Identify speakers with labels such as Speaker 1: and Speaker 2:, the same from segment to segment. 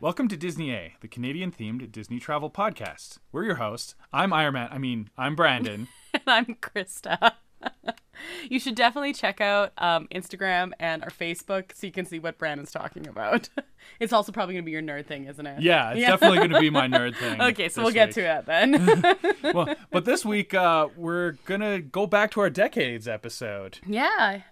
Speaker 1: Welcome to Disney A, the Canadian-themed Disney travel podcast. We're your hosts. I'm I'm Brandon.
Speaker 2: And I'm Krysta. You should definitely check out Instagram and our Facebook so you can see what Brandon's talking about. It's also probably going to be your nerd thing, isn't it?
Speaker 1: Yeah, it's definitely going to be my nerd thing.
Speaker 2: Okay, so we'll get to it then.
Speaker 1: Well, but this week we're going to go back to our decades episode.
Speaker 2: Yeah.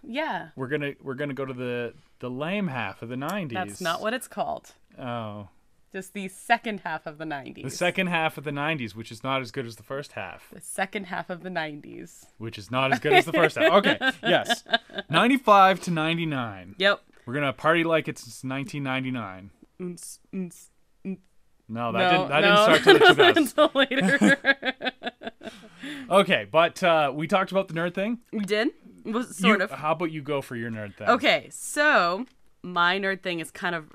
Speaker 1: We're going to go to the lame half of the 90s.
Speaker 2: That's not what it's called.
Speaker 1: Oh.
Speaker 2: Just the second half of the 90s.
Speaker 1: The second half of the 90s, which is not as good as the first half.
Speaker 2: The second half of the 90s.
Speaker 1: Which is not as good as the first half. Okay, yes. 95 to 99.
Speaker 2: Yep.
Speaker 1: We're going to party like it's 1999. No, that didn't start till the 2000s.
Speaker 2: Until later.
Speaker 1: Okay, but we talked about the nerd thing.
Speaker 2: We did? Sort of.
Speaker 1: How about you go for your nerd thing?
Speaker 2: Okay, so my nerd thing is kind of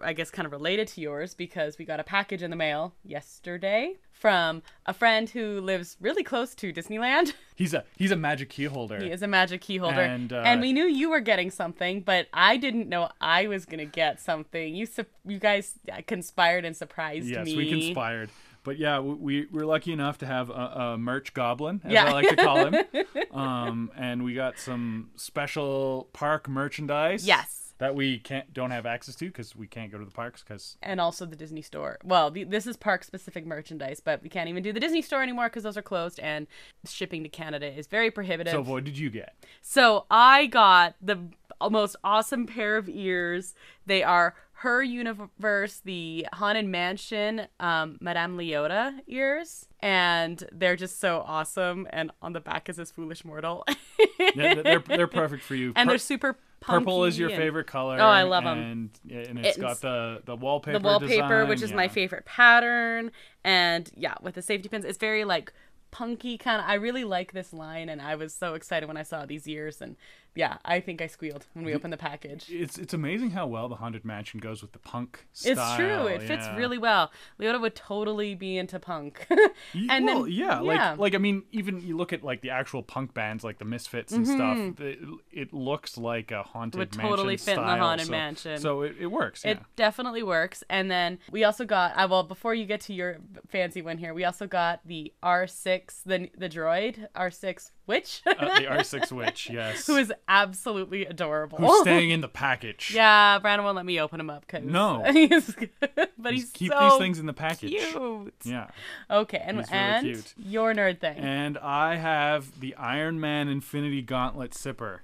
Speaker 2: related to yours because we got a package in the mail yesterday from a friend who lives really close to Disneyland.
Speaker 1: He's a magic key holder.
Speaker 2: He is a magic key holder. And we knew you were getting something, but I didn't know I was going to get something. You guys conspired and surprised me.
Speaker 1: Yes, we conspired. But yeah, we're lucky enough to have a merch goblin, as I like to call him. And we got some special park merchandise.
Speaker 2: Yes.
Speaker 1: That we don't have access to because we can't go to the parks.
Speaker 2: And also the Disney store. Well, this is park-specific merchandise, but we can't even do the Disney store anymore because those are closed, and shipping to Canada is very prohibitive.
Speaker 1: So what did you get?
Speaker 2: So I got the most awesome pair of ears. They are Her Universe, the Haunted Mansion, Madame Leota ears. And they're just so awesome. And on the back is this foolish mortal.
Speaker 1: Yeah, they're perfect for you.
Speaker 2: And they're super punky.
Speaker 1: Purple is your favorite color.
Speaker 2: Oh, I love them.
Speaker 1: And it's got the wallpaper.
Speaker 2: The wallpaper,
Speaker 1: design,
Speaker 2: which is my favorite pattern. And yeah, with the safety pins, it's very like punky kind of. I really like this line, and I was so excited when I saw these ears. And yeah, I think I squealed when we opened the package.
Speaker 1: It's amazing how well the Haunted Mansion goes with the punk style.
Speaker 2: It's true. It fits really well. Leota would totally be into punk.
Speaker 1: Like I mean, even you look at like the actual punk bands, like the Misfits and stuff. It looks like a Haunted Mansion
Speaker 2: would totally fit
Speaker 1: style,
Speaker 2: in the Haunted Mansion.
Speaker 1: So it works. Yeah.
Speaker 2: It definitely works. And then we also got before you get to your fancy one here, we also got the R6, the droid R6 witch.
Speaker 1: The R6 witch, yes.
Speaker 2: Who is absolutely adorable.
Speaker 1: Who's staying in the package.
Speaker 2: Yeah, Brandon won't let me open him up because he's
Speaker 1: keep these things in the package.
Speaker 2: Cute.
Speaker 1: Yeah.
Speaker 2: Okay, and
Speaker 1: really cute.
Speaker 2: Your nerd thing.
Speaker 1: And I have the Iron Man Infinity Gauntlet sipper,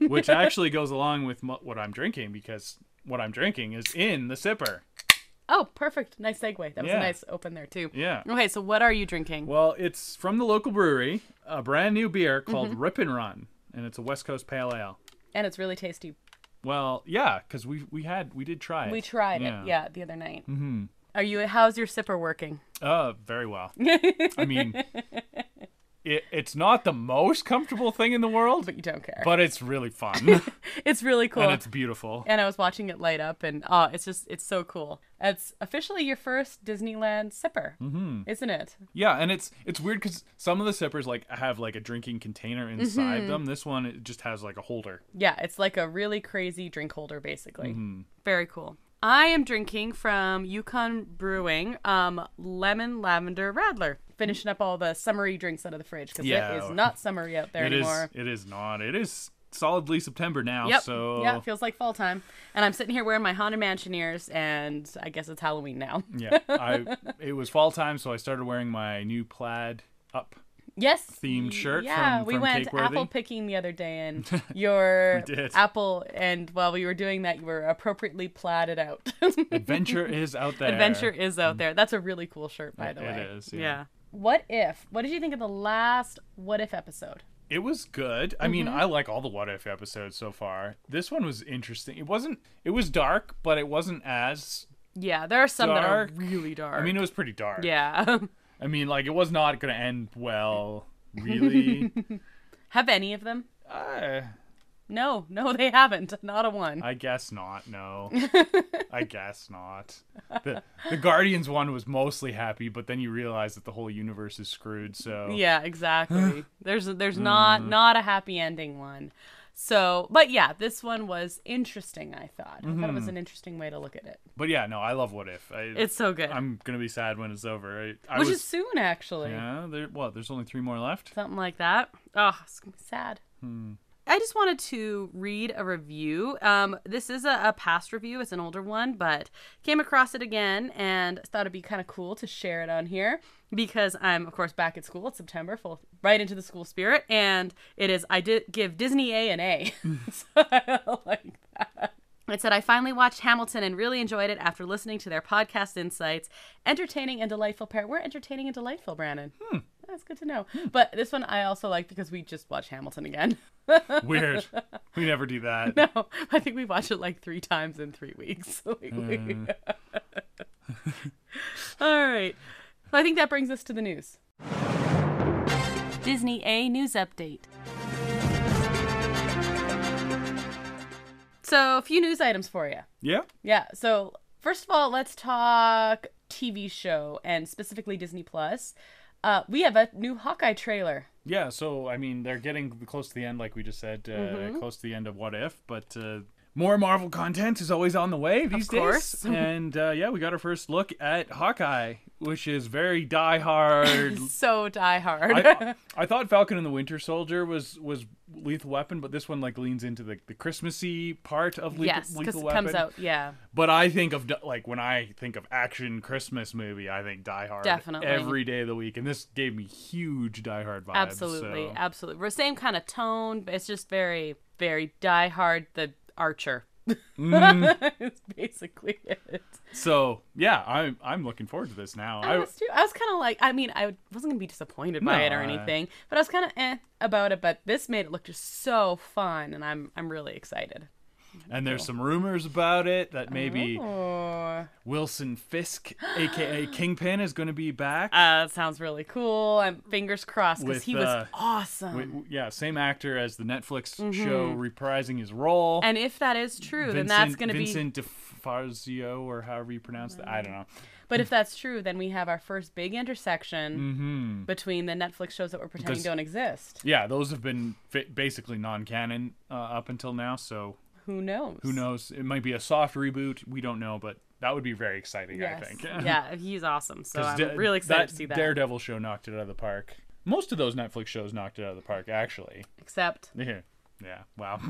Speaker 1: which actually goes along with what I'm drinking because what I'm drinking is in the sipper.
Speaker 2: Oh, perfect. Nice segue. That was a nice open there, too.
Speaker 1: Yeah.
Speaker 2: Okay, so what are you drinking?
Speaker 1: Well, it's from the local brewery, a brand new beer called Rip and Run, and it's a West Coast Pale Ale.
Speaker 2: And it's really tasty.
Speaker 1: Well, yeah, because we did try it.
Speaker 2: We tried it, the other night. Mm-hmm. How's your sipper working?
Speaker 1: Very well. I mean, it's not the most comfortable thing in the world.
Speaker 2: But you don't care.
Speaker 1: But it's really fun.
Speaker 2: It's really cool.
Speaker 1: And it's beautiful.
Speaker 2: And I was watching it light up, and it's so cool. It's officially your first Disneyland sipper, isn't it?
Speaker 1: Yeah, and it's weird because some of the sippers like have like a drinking container inside them. This one, it just has like a holder.
Speaker 2: Yeah, it's like a really crazy drink holder, basically. Very cool. I am drinking from Yukon Brewing, Lemon Lavender Radler. Finishing up all the summery drinks out of the fridge because it is not summery out there anymore.
Speaker 1: It is not. It is solidly September now.
Speaker 2: Yep.
Speaker 1: So
Speaker 2: yeah, it feels like fall time. And I'm sitting here wearing my Haunted Mansion ears, and I guess it's Halloween now.
Speaker 1: Yeah, it was fall time, so I started wearing my new plaid up.
Speaker 2: Yes.
Speaker 1: Themed shirt.
Speaker 2: Yeah,
Speaker 1: from
Speaker 2: we went
Speaker 1: Cakeworthy.
Speaker 2: apple picking the other day, and your
Speaker 1: we did.
Speaker 2: apple, and while we were doing that, you were appropriately plaided out.
Speaker 1: Adventure is out there.
Speaker 2: Adventure is out there. That's a really cool shirt, by the way.
Speaker 1: It is. Yeah.
Speaker 2: What did you think of the last What If episode?
Speaker 1: It was good. I mean, I like all the What If episodes so far. This one was interesting. It was dark, but it wasn't as
Speaker 2: Yeah, there are some that are really dark.
Speaker 1: I mean, it was pretty dark.
Speaker 2: Yeah.
Speaker 1: I mean, like, it was not going to end well, really.
Speaker 2: Have any of them? No, they haven't. Not a one.
Speaker 1: I guess not, no. I guess not. The Guardians one was mostly happy, but then you realize that the whole universe is screwed, so...
Speaker 2: Yeah, exactly. There's not a happy ending one. So, but yeah, this one was interesting, I thought. I thought it was an interesting way to look at it.
Speaker 1: But yeah, no, I love What If.
Speaker 2: It's so good.
Speaker 1: I'm going to be sad when it's over.
Speaker 2: Which is soon, actually.
Speaker 1: Yeah, there's only 3 more left?
Speaker 2: Something like that. Oh, it's going to be sad. I just wanted to read a review. This is a past review. It's an older one, but came across it again and thought it'd be kind of cool to share it on here because I'm, of course, back at school. It's September, right into the school spirit. And it is, I did give Disney an A. So I like that. It said, I finally watched Hamilton and really enjoyed it after listening to their podcast insights. Entertaining and delightful pair. We're entertaining and delightful, Brandon. That's good to know. But this one I also like because we just watched Hamilton again.
Speaker 1: Weird. We never do that.
Speaker 2: No, I think we watched it like 3 times in 3 weeks. All right. So I think that brings us to the news. Disney A news update. So a few news items for you.
Speaker 1: Yeah?
Speaker 2: Yeah. So first of all, let's talk TV show and specifically Disney Plus. We have a new Hawkeye trailer.
Speaker 1: Yeah, so, I mean, they're getting close to the end, like we just said, close to the end of What If, but more Marvel content is always on the way these days. And, yeah, we got our first look at Hawkeye, which is very die-hard.
Speaker 2: So die-hard.
Speaker 1: I thought Falcon and the Winter Soldier was Lethal Weapon, but this one, like, leans into the Christmassy part of Lethal Weapon. Yes, because it comes out,
Speaker 2: yeah.
Speaker 1: But I think of, like, when I think of action Christmas movie, I think Die Hard.
Speaker 2: Definitely.
Speaker 1: Every day of the week, and this gave me huge Die Hard vibes.
Speaker 2: Absolutely,
Speaker 1: so.
Speaker 2: Absolutely. We're same kind of tone, but it's just very, very Die Hard, the Archer. It's basically it.
Speaker 1: So yeah, I'm looking forward to this now.
Speaker 2: I was too. I was kind of like, I mean, I wasn't gonna be disappointed by it or anything, but I was kind of about it. But this made it look just so fun, and I'm really excited.
Speaker 1: And there's some rumors about it that maybe Wilson Fisk, aka Kingpin, is going to be back.
Speaker 2: That sounds really cool. I'm fingers crossed because he was awesome.
Speaker 1: Yeah, same actor as the Netflix show, reprising his role.
Speaker 2: And if that is true, then that's going to be
Speaker 1: Vincent DeFazio, or however you pronounce that. I don't know.
Speaker 2: But if that's true, then we have our first big intersection between the Netflix shows that we're pretending don't exist.
Speaker 1: Yeah, those have been basically non-canon up until now, so...
Speaker 2: Who knows?
Speaker 1: Who knows? It might be a soft reboot. We don't know, but that would be very exciting, I think.
Speaker 2: Yeah, he's awesome. So I'm really excited to see that.
Speaker 1: Daredevil show knocked it out of the park. Most of those Netflix shows knocked it out of the park, actually.
Speaker 2: Except.
Speaker 1: Yeah, wow.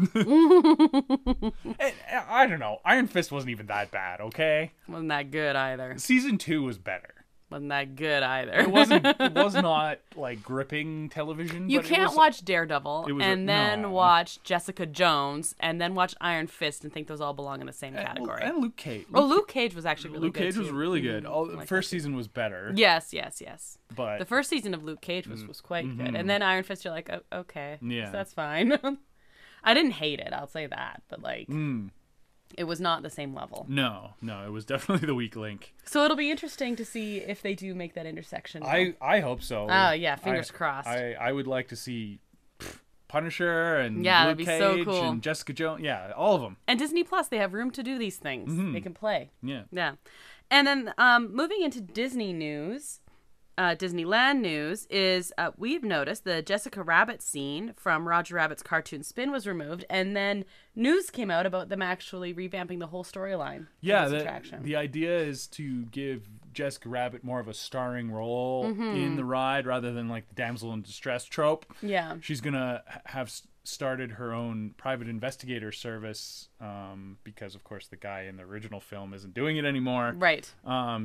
Speaker 1: I don't know. Iron Fist wasn't even that bad, okay?
Speaker 2: Wasn't that good either.
Speaker 1: Season 2 was better.
Speaker 2: Wasn't that good either.
Speaker 1: It was not like gripping television.
Speaker 2: You can't watch Daredevil and then watch Jessica Jones and then watch Iron Fist and think those all belong in the same category.
Speaker 1: And Luke Cage.
Speaker 2: Luke Cage was actually really good.
Speaker 1: Luke Cage was really good. The first season was better.
Speaker 2: Yes.
Speaker 1: But
Speaker 2: the first season of Luke Cage was quite good. And then Iron Fist, you're like, oh, okay.
Speaker 1: Yeah.
Speaker 2: So that's fine. I didn't hate it, I'll say that. But like... It was not the same level.
Speaker 1: No, it was definitely the weak link.
Speaker 2: So it'll be interesting to see if they do make that intersection.
Speaker 1: I hope so.
Speaker 2: Oh, yeah, fingers crossed.
Speaker 1: I would like to see Punisher and Luke
Speaker 2: that'd be
Speaker 1: Cage
Speaker 2: so cool.
Speaker 1: and Jessica Jones. Yeah, all of them.
Speaker 2: And Disney Plus, they have room to do these things. They can play.
Speaker 1: Yeah.
Speaker 2: And then moving into Disney news, Disneyland news is we've noticed the Jessica Rabbit scene from Roger Rabbit's cartoon Spin was removed, and then news came out about them actually revamping the whole storyline.
Speaker 1: Yeah, the idea is to give Jessica Rabbit more of a starring role in the ride rather than like the damsel in distress trope.
Speaker 2: Yeah, she's
Speaker 1: gonna have started her own private investigator service because of course the guy in the original film isn't doing it anymore.
Speaker 2: Right.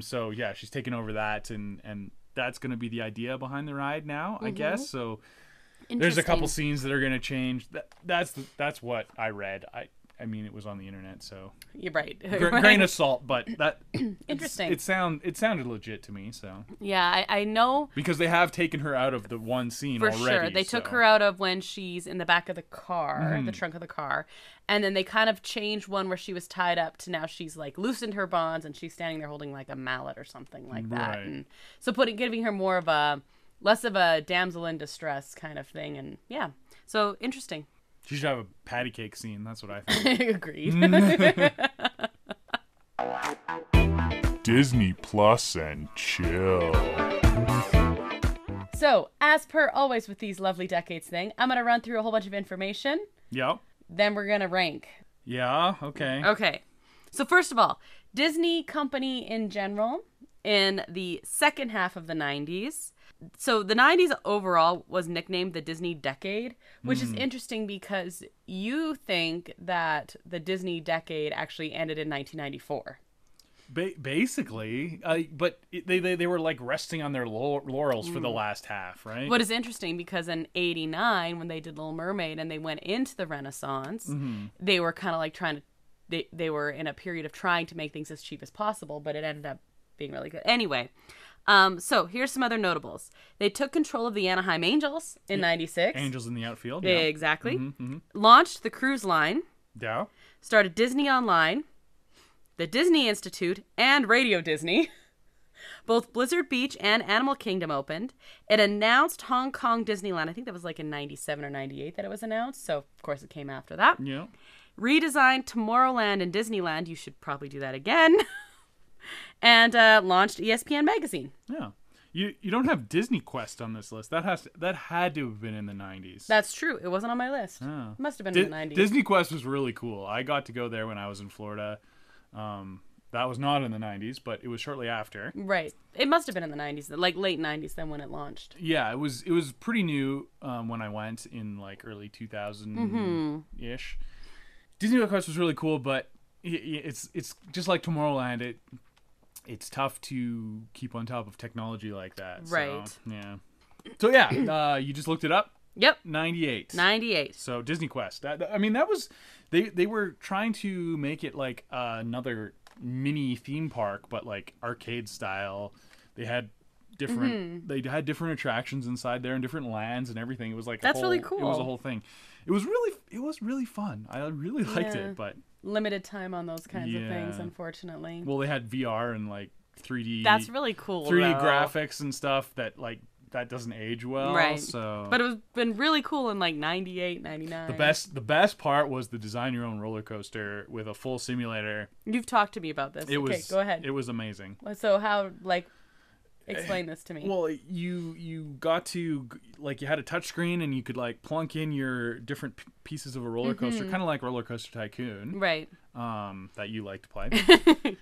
Speaker 1: So yeah, she's taken over that and that's going to be the idea behind the ride now, I guess. So there's a couple scenes that are going to change. That's what I read. I mean, it was on the internet, so
Speaker 2: you're right.
Speaker 1: Grain of salt, but that
Speaker 2: interesting.
Speaker 1: It sounded legit to me. So
Speaker 2: yeah, I know
Speaker 1: because they have taken her out of the one scene
Speaker 2: for
Speaker 1: already.
Speaker 2: Sure, they took her out of when she's in the back of the car, the trunk of the car, and then they kind of changed one where she was tied up to now she's like loosened her bonds and she's standing there holding like a mallet or something like that,
Speaker 1: right.
Speaker 2: And so giving her more of a less of a damsel in distress kind of thing, and yeah, so interesting.
Speaker 1: She should have a patty cake scene. That's what I think.
Speaker 2: Agreed.
Speaker 3: Disney Plus and chill.
Speaker 2: So, as per always with these lovely decades thing, I'm going to run through a whole bunch of information.
Speaker 1: Yep.
Speaker 2: then we're going to rank.
Speaker 1: Yeah, okay.
Speaker 2: Okay. So first of all, Disney Company in general in the second half of the 90s. So the 90s overall was nicknamed the Disney Decade, which is interesting because you think that the Disney Decade actually ended in 1994.
Speaker 1: Basically, but they were like resting on their laurels for the last half, right?
Speaker 2: What is interesting because in 89, when they did Little Mermaid and they went into the Renaissance, they were kind of like they were in a period of trying to make things as cheap as possible, but it ended up being really good. Anyway, so here's some other notables. They took control of the Anaheim Angels in 96.
Speaker 1: Angels in the outfield.
Speaker 2: Yeah. Exactly. Launched the cruise line.
Speaker 1: Yeah.
Speaker 2: Started Disney Online, the Disney Institute, and Radio Disney. Both Blizzard Beach and Animal Kingdom opened. It announced Hong Kong Disneyland. I think that was like in 97 or 98 that it was announced. So, of course, it came after that.
Speaker 1: Yeah.
Speaker 2: Redesigned Tomorrowland and Disneyland. You should probably do that again. And launched ESPN Magazine.
Speaker 1: Yeah. You don't have Disney Quest on this list. That had to have been in the 90s.
Speaker 2: That's true. It wasn't on my list.
Speaker 1: Oh.
Speaker 2: It must have been in the 90s.
Speaker 1: Disney Quest was really cool. I got to go there when I was in Florida. That was not in the 90s, but it was shortly after.
Speaker 2: Right. It must have been in the 90s, like late 90s then when it launched.
Speaker 1: Yeah, it was pretty new when I went in like early 2000-ish. Disney Quest was really cool, but it's just like Tomorrowland. It's tough to keep on top of technology like that.
Speaker 2: Right.
Speaker 1: So, yeah. So yeah, you just looked it up?
Speaker 2: Yep.
Speaker 1: 98.
Speaker 2: 98.
Speaker 1: So Disney Quest. That was they were trying to make it like another mini theme park, but like arcade style. They had different attractions inside there and different lands and everything. It was like
Speaker 2: really cool.
Speaker 1: It was a whole thing. It was really fun. I really liked it, but
Speaker 2: limited time on those kinds of things, unfortunately.
Speaker 1: Well, they had VR and like 3D.
Speaker 2: That's really cool.
Speaker 1: 3D graphics and stuff that doesn't age well.
Speaker 2: Right.
Speaker 1: So,
Speaker 2: but it was been really cool in like 98, 99.
Speaker 1: The best part was the design your own roller coaster with a full simulator.
Speaker 2: You've talked to me about this. Okay, go ahead.
Speaker 1: It was amazing.
Speaker 2: So how explain this to me.
Speaker 1: Well, you got to like you had a touch screen and you could like plunk in your different pieces of a roller coaster, kind of like Roller Coaster Tycoon,
Speaker 2: right?
Speaker 1: That you like to play.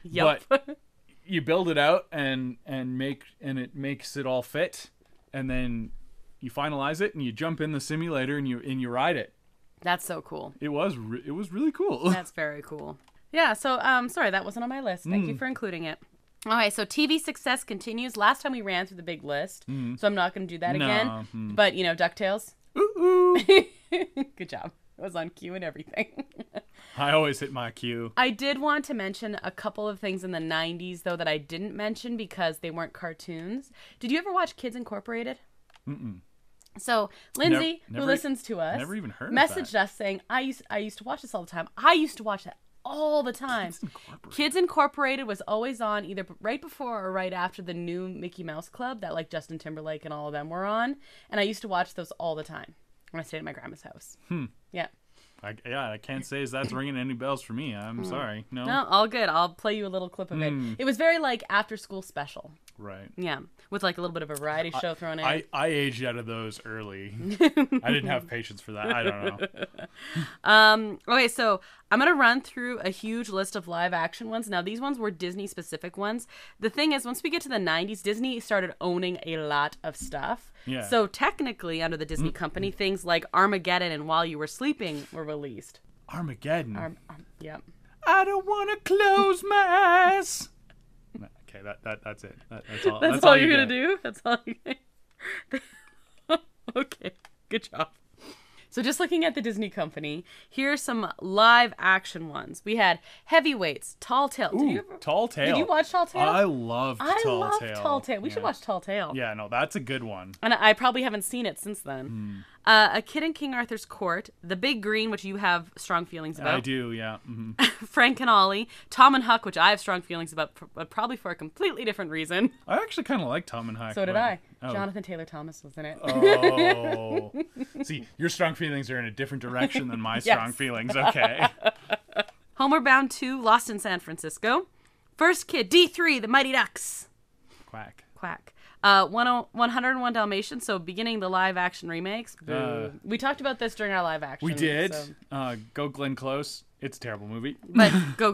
Speaker 2: Yep.
Speaker 1: But you build it out and it makes it all fit, and then you finalize it and you jump in the simulator and you ride it.
Speaker 2: That's so cool.
Speaker 1: It was really cool.
Speaker 2: That's very cool. Yeah. So sorry that wasn't on my list. Thank you for including it. Okay, so TV success continues. Last time we ran through the big list, so I'm not going to do that again. But, DuckTales.
Speaker 1: Ooh.
Speaker 2: Good job. It was on cue and everything.
Speaker 1: I always hit my cue.
Speaker 2: I did want to mention a couple of things in the 90s, though, that I didn't mention because they weren't cartoons. Did you ever watch Kids Incorporated? Mm-mm. So Lindsay, who listens to us,
Speaker 1: never even heard
Speaker 2: messaged us saying, I used to watch this all the time. I used to watch that all the time. Kids Incorporated was always on either right before or right after the new Mickey Mouse Club that like Justin Timberlake and all of them were on. And I used to watch those all the time when I stayed at my grandma's house. Yeah.
Speaker 1: I can't say that's ringing any bells for me. I'm sorry. No,
Speaker 2: all good. I'll play you a little clip of it. It was very like after school special.
Speaker 1: Right.
Speaker 2: Yeah. With like a little bit of a variety show thrown in.
Speaker 1: I aged out of those early. I didn't have patience for that. I don't know.
Speaker 2: Okay, so I'm going to run through a huge list of live action ones. Now, these ones were Disney specific ones. The thing is, once we get to the 90s, Disney started owning a lot of stuff.
Speaker 1: Yeah.
Speaker 2: So technically, under the Disney company, things like Armageddon and While You Were Sleeping were released.
Speaker 1: Armageddon?
Speaker 2: Yep.
Speaker 1: I don't want to close my eyes. Okay, that's it. That's all.
Speaker 2: That's all you're going to do? That's all you get? Okay, good job. So just looking at the Disney company, here's some live action ones. We had Heavyweights, Tall Tale.
Speaker 1: Tall Tale.
Speaker 2: Did you watch Tall Tale?
Speaker 1: I loved Tall Tale.
Speaker 2: I love Tall Tale. We should watch Tall Tale.
Speaker 1: Yeah, no, that's a good one.
Speaker 2: And I probably haven't seen it since then. A Kid in King Arthur's Court, The Big Green, which you have strong feelings about.
Speaker 1: I do, yeah.
Speaker 2: Frank and Ollie, Tom and Huck, which I have strong feelings about, but probably for a completely different reason.
Speaker 1: I actually kind of like Tom and Huck.
Speaker 2: So did I. Oh. Jonathan Taylor Thomas was in it.
Speaker 1: Oh. See, your strong feelings are in a different direction than my strong feelings. Okay.
Speaker 2: Homeward Bound 2, Lost in San Francisco. First Kid, D3, The Mighty Ducks.
Speaker 1: Quack.
Speaker 2: 101 Dalmatians, so beginning the live action remakes. We talked about this during our live action.
Speaker 1: We did.
Speaker 2: So.
Speaker 1: Go Glenn Close. It's a terrible movie.
Speaker 2: But go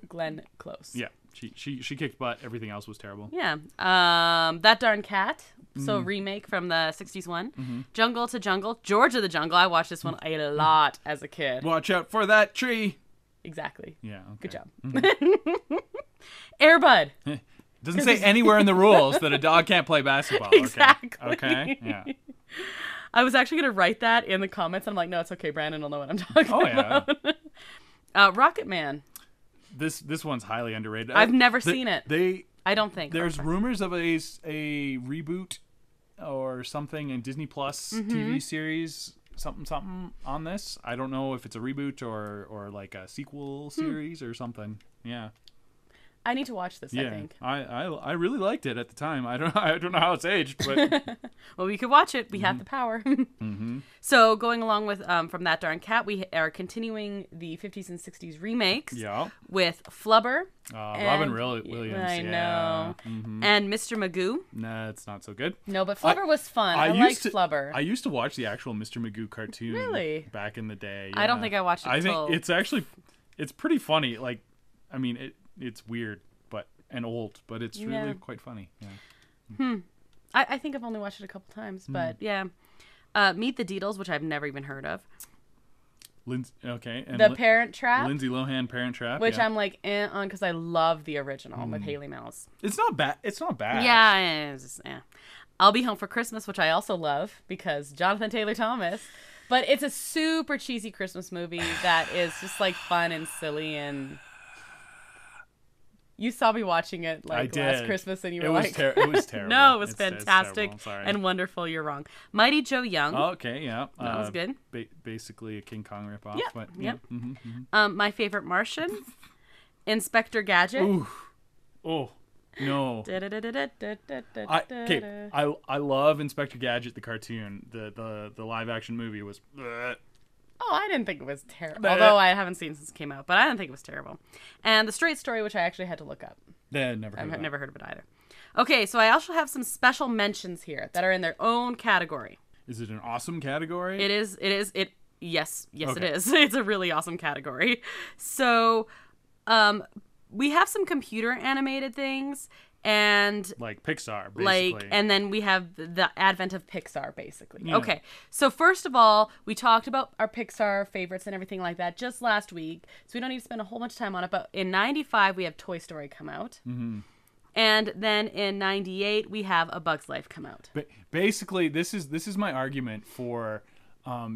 Speaker 2: Glenn Close.
Speaker 1: Yeah, she kicked butt. Everything else was terrible.
Speaker 2: Yeah. That Darn Cat. So remake from the 60s one. Mm-hmm. Jungle to Jungle. George of the Jungle. I watched this one a lot as a kid.
Speaker 1: Watch out for that tree.
Speaker 2: Exactly.
Speaker 1: Yeah. Okay.
Speaker 2: Good job. Mm-hmm. Air Bud.
Speaker 1: Doesn't say anywhere in the rules that a dog can't play basketball.
Speaker 2: Exactly.
Speaker 1: Okay. Yeah.
Speaker 2: I was actually going to write that in the comments. I'm like, no, it's okay. Brandon will know what I'm talking about. Rocket Man.
Speaker 1: This one's highly underrated.
Speaker 2: I've never seen it. I don't think.
Speaker 1: There's rumors of a reboot or something in Disney Plus TV series, something on this. I don't know if it's a reboot or like a sequel series or something. Yeah.
Speaker 2: I need to watch this, I think.
Speaker 1: I really liked it at the time. I don't know how it's aged, but
Speaker 2: well, we could watch it. We have the power. So going along with from That Darn Cat, we are continuing the 50s and 60s remakes with Flubber.
Speaker 1: Robin Williams.
Speaker 2: I know. And Mr. Magoo.
Speaker 1: Nah, it's not so good.
Speaker 2: No, but Flubber was fun. I liked Flubber.
Speaker 1: I used to watch the actual Mr. Magoo cartoon back in the day. Yeah.
Speaker 2: I don't think I watched it
Speaker 1: I think it's pretty funny. Like, I mean, it's weird and old, but it's really quite funny. Yeah.
Speaker 2: I think I've only watched it a couple times, but yeah. Meet the Deedles, which I've never even heard of.
Speaker 1: Okay. And
Speaker 2: The Parent Trap.
Speaker 1: Lindsay Lohan Parent Trap.
Speaker 2: Which I'm like on because I love the original with Haley Mills.
Speaker 1: It's not bad.
Speaker 2: Yeah, I'll Be Home for Christmas, which I also love because Jonathan Taylor Thomas. But it's a super cheesy Christmas movie that is just like fun and silly and... You saw me watching it like last Christmas, and you were like,
Speaker 1: "It was terrible."
Speaker 2: No, it was fantastic and wonderful. You're wrong. Mighty Joe Young.
Speaker 1: Oh, okay, yeah,
Speaker 2: that was good.
Speaker 1: Basically a King Kong ripoff.
Speaker 2: Yeah,
Speaker 1: but,
Speaker 2: yeah. My Favorite Martian, Inspector Gadget.
Speaker 1: Ooh. Oh no. I love Inspector Gadget the cartoon. The live action movie was.
Speaker 2: Oh, I didn't think it was terrible. Although I haven't seen it since it came out, but I didn't think it was terrible. And The Straight Story, which I actually had to look up.
Speaker 1: I've
Speaker 2: never heard of it either. Okay, so I also have some special mentions here that are in their own category.
Speaker 1: Is it an awesome category?
Speaker 2: It is. Yes, okay. It is. It's a really awesome category. So, we have some computer animated things. And
Speaker 1: like Pixar, basically.
Speaker 2: And then we have the advent of Pixar, basically. Yeah. Okay, so first of all, we talked about our Pixar favorites and everything like that just last week, so we don't need to spend a whole bunch of time on it. But in '95, we have Toy Story come out, and then in '98, we have A Bug's Life come out.
Speaker 1: Basically, this is my argument for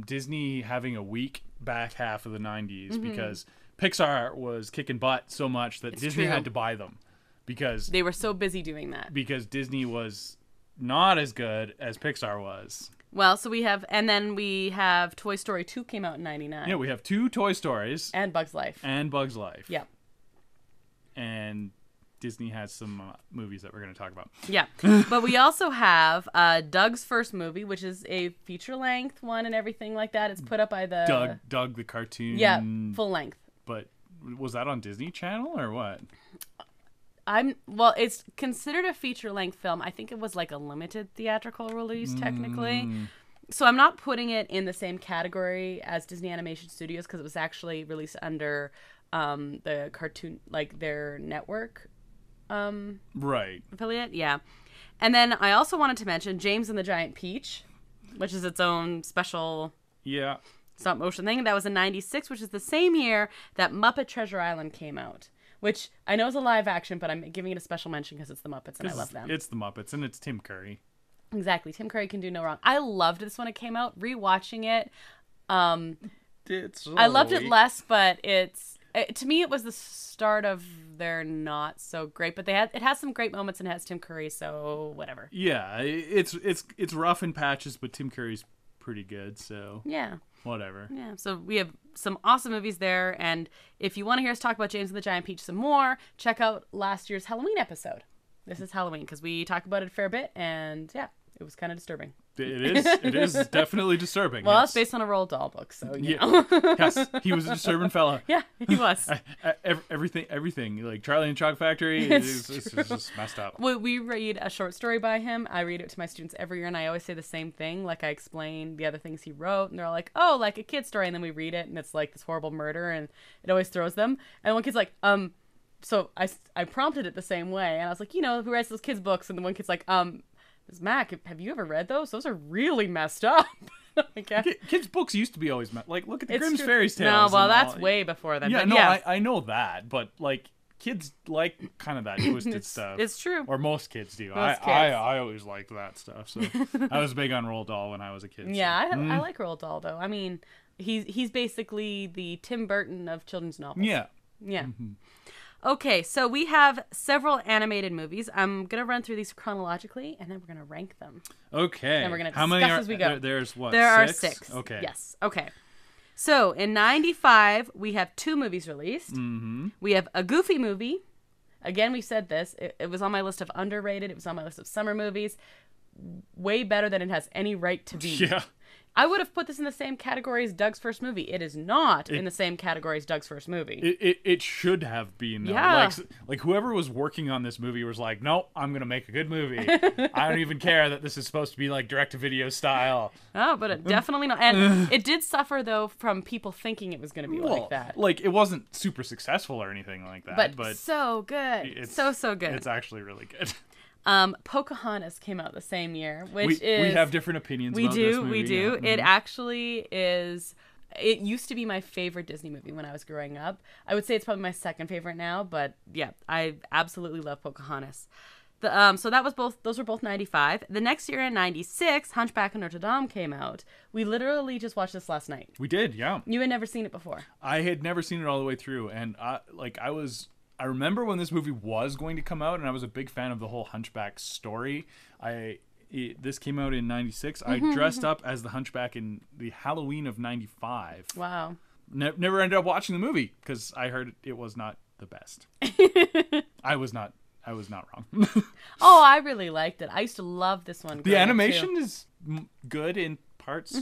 Speaker 1: Disney having a weak back half of the '90s because Pixar was kicking butt so much that Disney had to buy them. Because
Speaker 2: they were so busy doing that.
Speaker 1: Because Disney was not as good as Pixar was.
Speaker 2: Well, so we have Toy Story 2 came out in '99.
Speaker 1: Yeah, we have 2 Toy Stories.
Speaker 2: And Bug's Life.
Speaker 1: Yep. And Disney has some movies that we're going to talk about.
Speaker 2: Yeah. But we also have Doug's first movie, which is a feature-length one and everything like that. It's put up by the...
Speaker 1: Doug the cartoon.
Speaker 2: Yeah, full length.
Speaker 1: But was that on Disney Channel or what?
Speaker 2: It's considered a feature-length film. I think it was like a limited theatrical release, technically. So I'm not putting it in the same category as Disney Animation Studios because it was actually released under the cartoon, like their network affiliate. Yeah. And then I also wanted to mention James and the Giant Peach, which is its own special stop motion thing. That was in '96, which is the same year that Muppet Treasure Island came out. Which I know is a live action, but I'm giving it a special mention because it's the Muppets and I love them.
Speaker 1: It's the Muppets and it's Tim Curry.
Speaker 2: Exactly. Tim Curry can do no wrong. I loved this when it came out. Rewatching it, I loved it less, but to me it was the start of their not so great. But it has some great moments and it has Tim Curry, so whatever.
Speaker 1: Yeah, it's rough in patches, but Tim Curry's pretty good, so
Speaker 2: yeah.
Speaker 1: Whatever.
Speaker 2: Yeah, so we have some awesome movies there, and if you want to hear us talk about James and the Giant Peach some more, check out last year's Halloween episode. This is Halloween, because we talk about it a fair bit, and yeah, it was kind of disturbing.
Speaker 1: It is definitely disturbing.
Speaker 2: Well,
Speaker 1: yes.
Speaker 2: it's based on a Roald Dahl book, so you know.
Speaker 1: Yes, he was a disturbing fella.
Speaker 2: Yeah, he was.
Speaker 1: Everything, like Charlie and the Chocolate Factory, it's just messed up.
Speaker 2: We read a short story by him. I read it to my students every year, and I always say the same thing. Like, I explain the other things he wrote, and they're all like, oh, like a kid's story, and then we read it, and it's like this horrible murder, and it always throws them. And one kid's like, so I prompted it the same way, and I was like, you know, who writes those kids' books? And the one kid's like, Ms. Mac, have you ever read those? Those are really messed up. Like,
Speaker 1: kids' books used to be always like, look at the Grimm's Fairy Tales.
Speaker 2: No, well, that's way before then.
Speaker 1: Yeah,
Speaker 2: but
Speaker 1: no,
Speaker 2: yeah.
Speaker 1: I know that, but like kids like kind of that twisted stuff.
Speaker 2: It's true.
Speaker 1: Or most kids do.
Speaker 2: Most kids.
Speaker 1: I always liked that stuff. So I was big on Roald Dahl when I was a kid.
Speaker 2: Yeah,
Speaker 1: so.
Speaker 2: I like Roald Dahl though. I mean, he's basically the Tim Burton of children's novels.
Speaker 1: Yeah.
Speaker 2: Yeah.
Speaker 1: Mm-hmm.
Speaker 2: Okay, so we have several animated movies. I'm going to run through these chronologically, and then we're going to rank them.
Speaker 1: Okay.
Speaker 2: And we're going to
Speaker 1: How
Speaker 2: discuss
Speaker 1: many
Speaker 2: as we go.
Speaker 1: There's what?
Speaker 2: There are
Speaker 1: 6?
Speaker 2: 6.
Speaker 1: Okay.
Speaker 2: Yes. Okay. So in 95, we have 2 movies released.
Speaker 1: Mm-hmm.
Speaker 2: We have a Goofy movie. Again, we said this. It was on my list of underrated. It was on my list of summer movies. Way better than it has any right to be.
Speaker 1: Yeah.
Speaker 2: I would have put this in the same category as Doug's first movie. It is not in the same category as Doug's first movie.
Speaker 1: It should have been. Though.
Speaker 2: Yeah.
Speaker 1: Like whoever was working on this movie was like, nope, I'm going to make a good movie. I don't even care that this is supposed to be like direct-to-video style.
Speaker 2: Oh, but it definitely not. And it did suffer, though, from people thinking it was going to be like that.
Speaker 1: Like, it wasn't super successful or anything like that. But
Speaker 2: so good.
Speaker 1: It's
Speaker 2: so good.
Speaker 1: It's actually really good.
Speaker 2: Pocahontas came out the same year, which
Speaker 1: we have different opinions about this movie.
Speaker 2: We do.
Speaker 1: Yeah.
Speaker 2: It actually is. It used to be my favorite Disney movie when I was growing up. I would say it's probably my second favorite now, but yeah, I absolutely love Pocahontas. So that was those were both 95. The next year in 96, Hunchback of Notre Dame came out. We literally just watched this last night.
Speaker 1: We did, yeah.
Speaker 2: You had never seen it before.
Speaker 1: I had never seen it all the way through, and I remember when this movie was going to come out, and I was a big fan of the whole Hunchback story. This came out in 96. I dressed up as the Hunchback in the Halloween of 95.
Speaker 2: Wow.
Speaker 1: Never ended up watching the movie because I heard it was not the best. I was not wrong.
Speaker 2: Oh, I really liked it. I used to love this one.
Speaker 1: The animation is good in parts.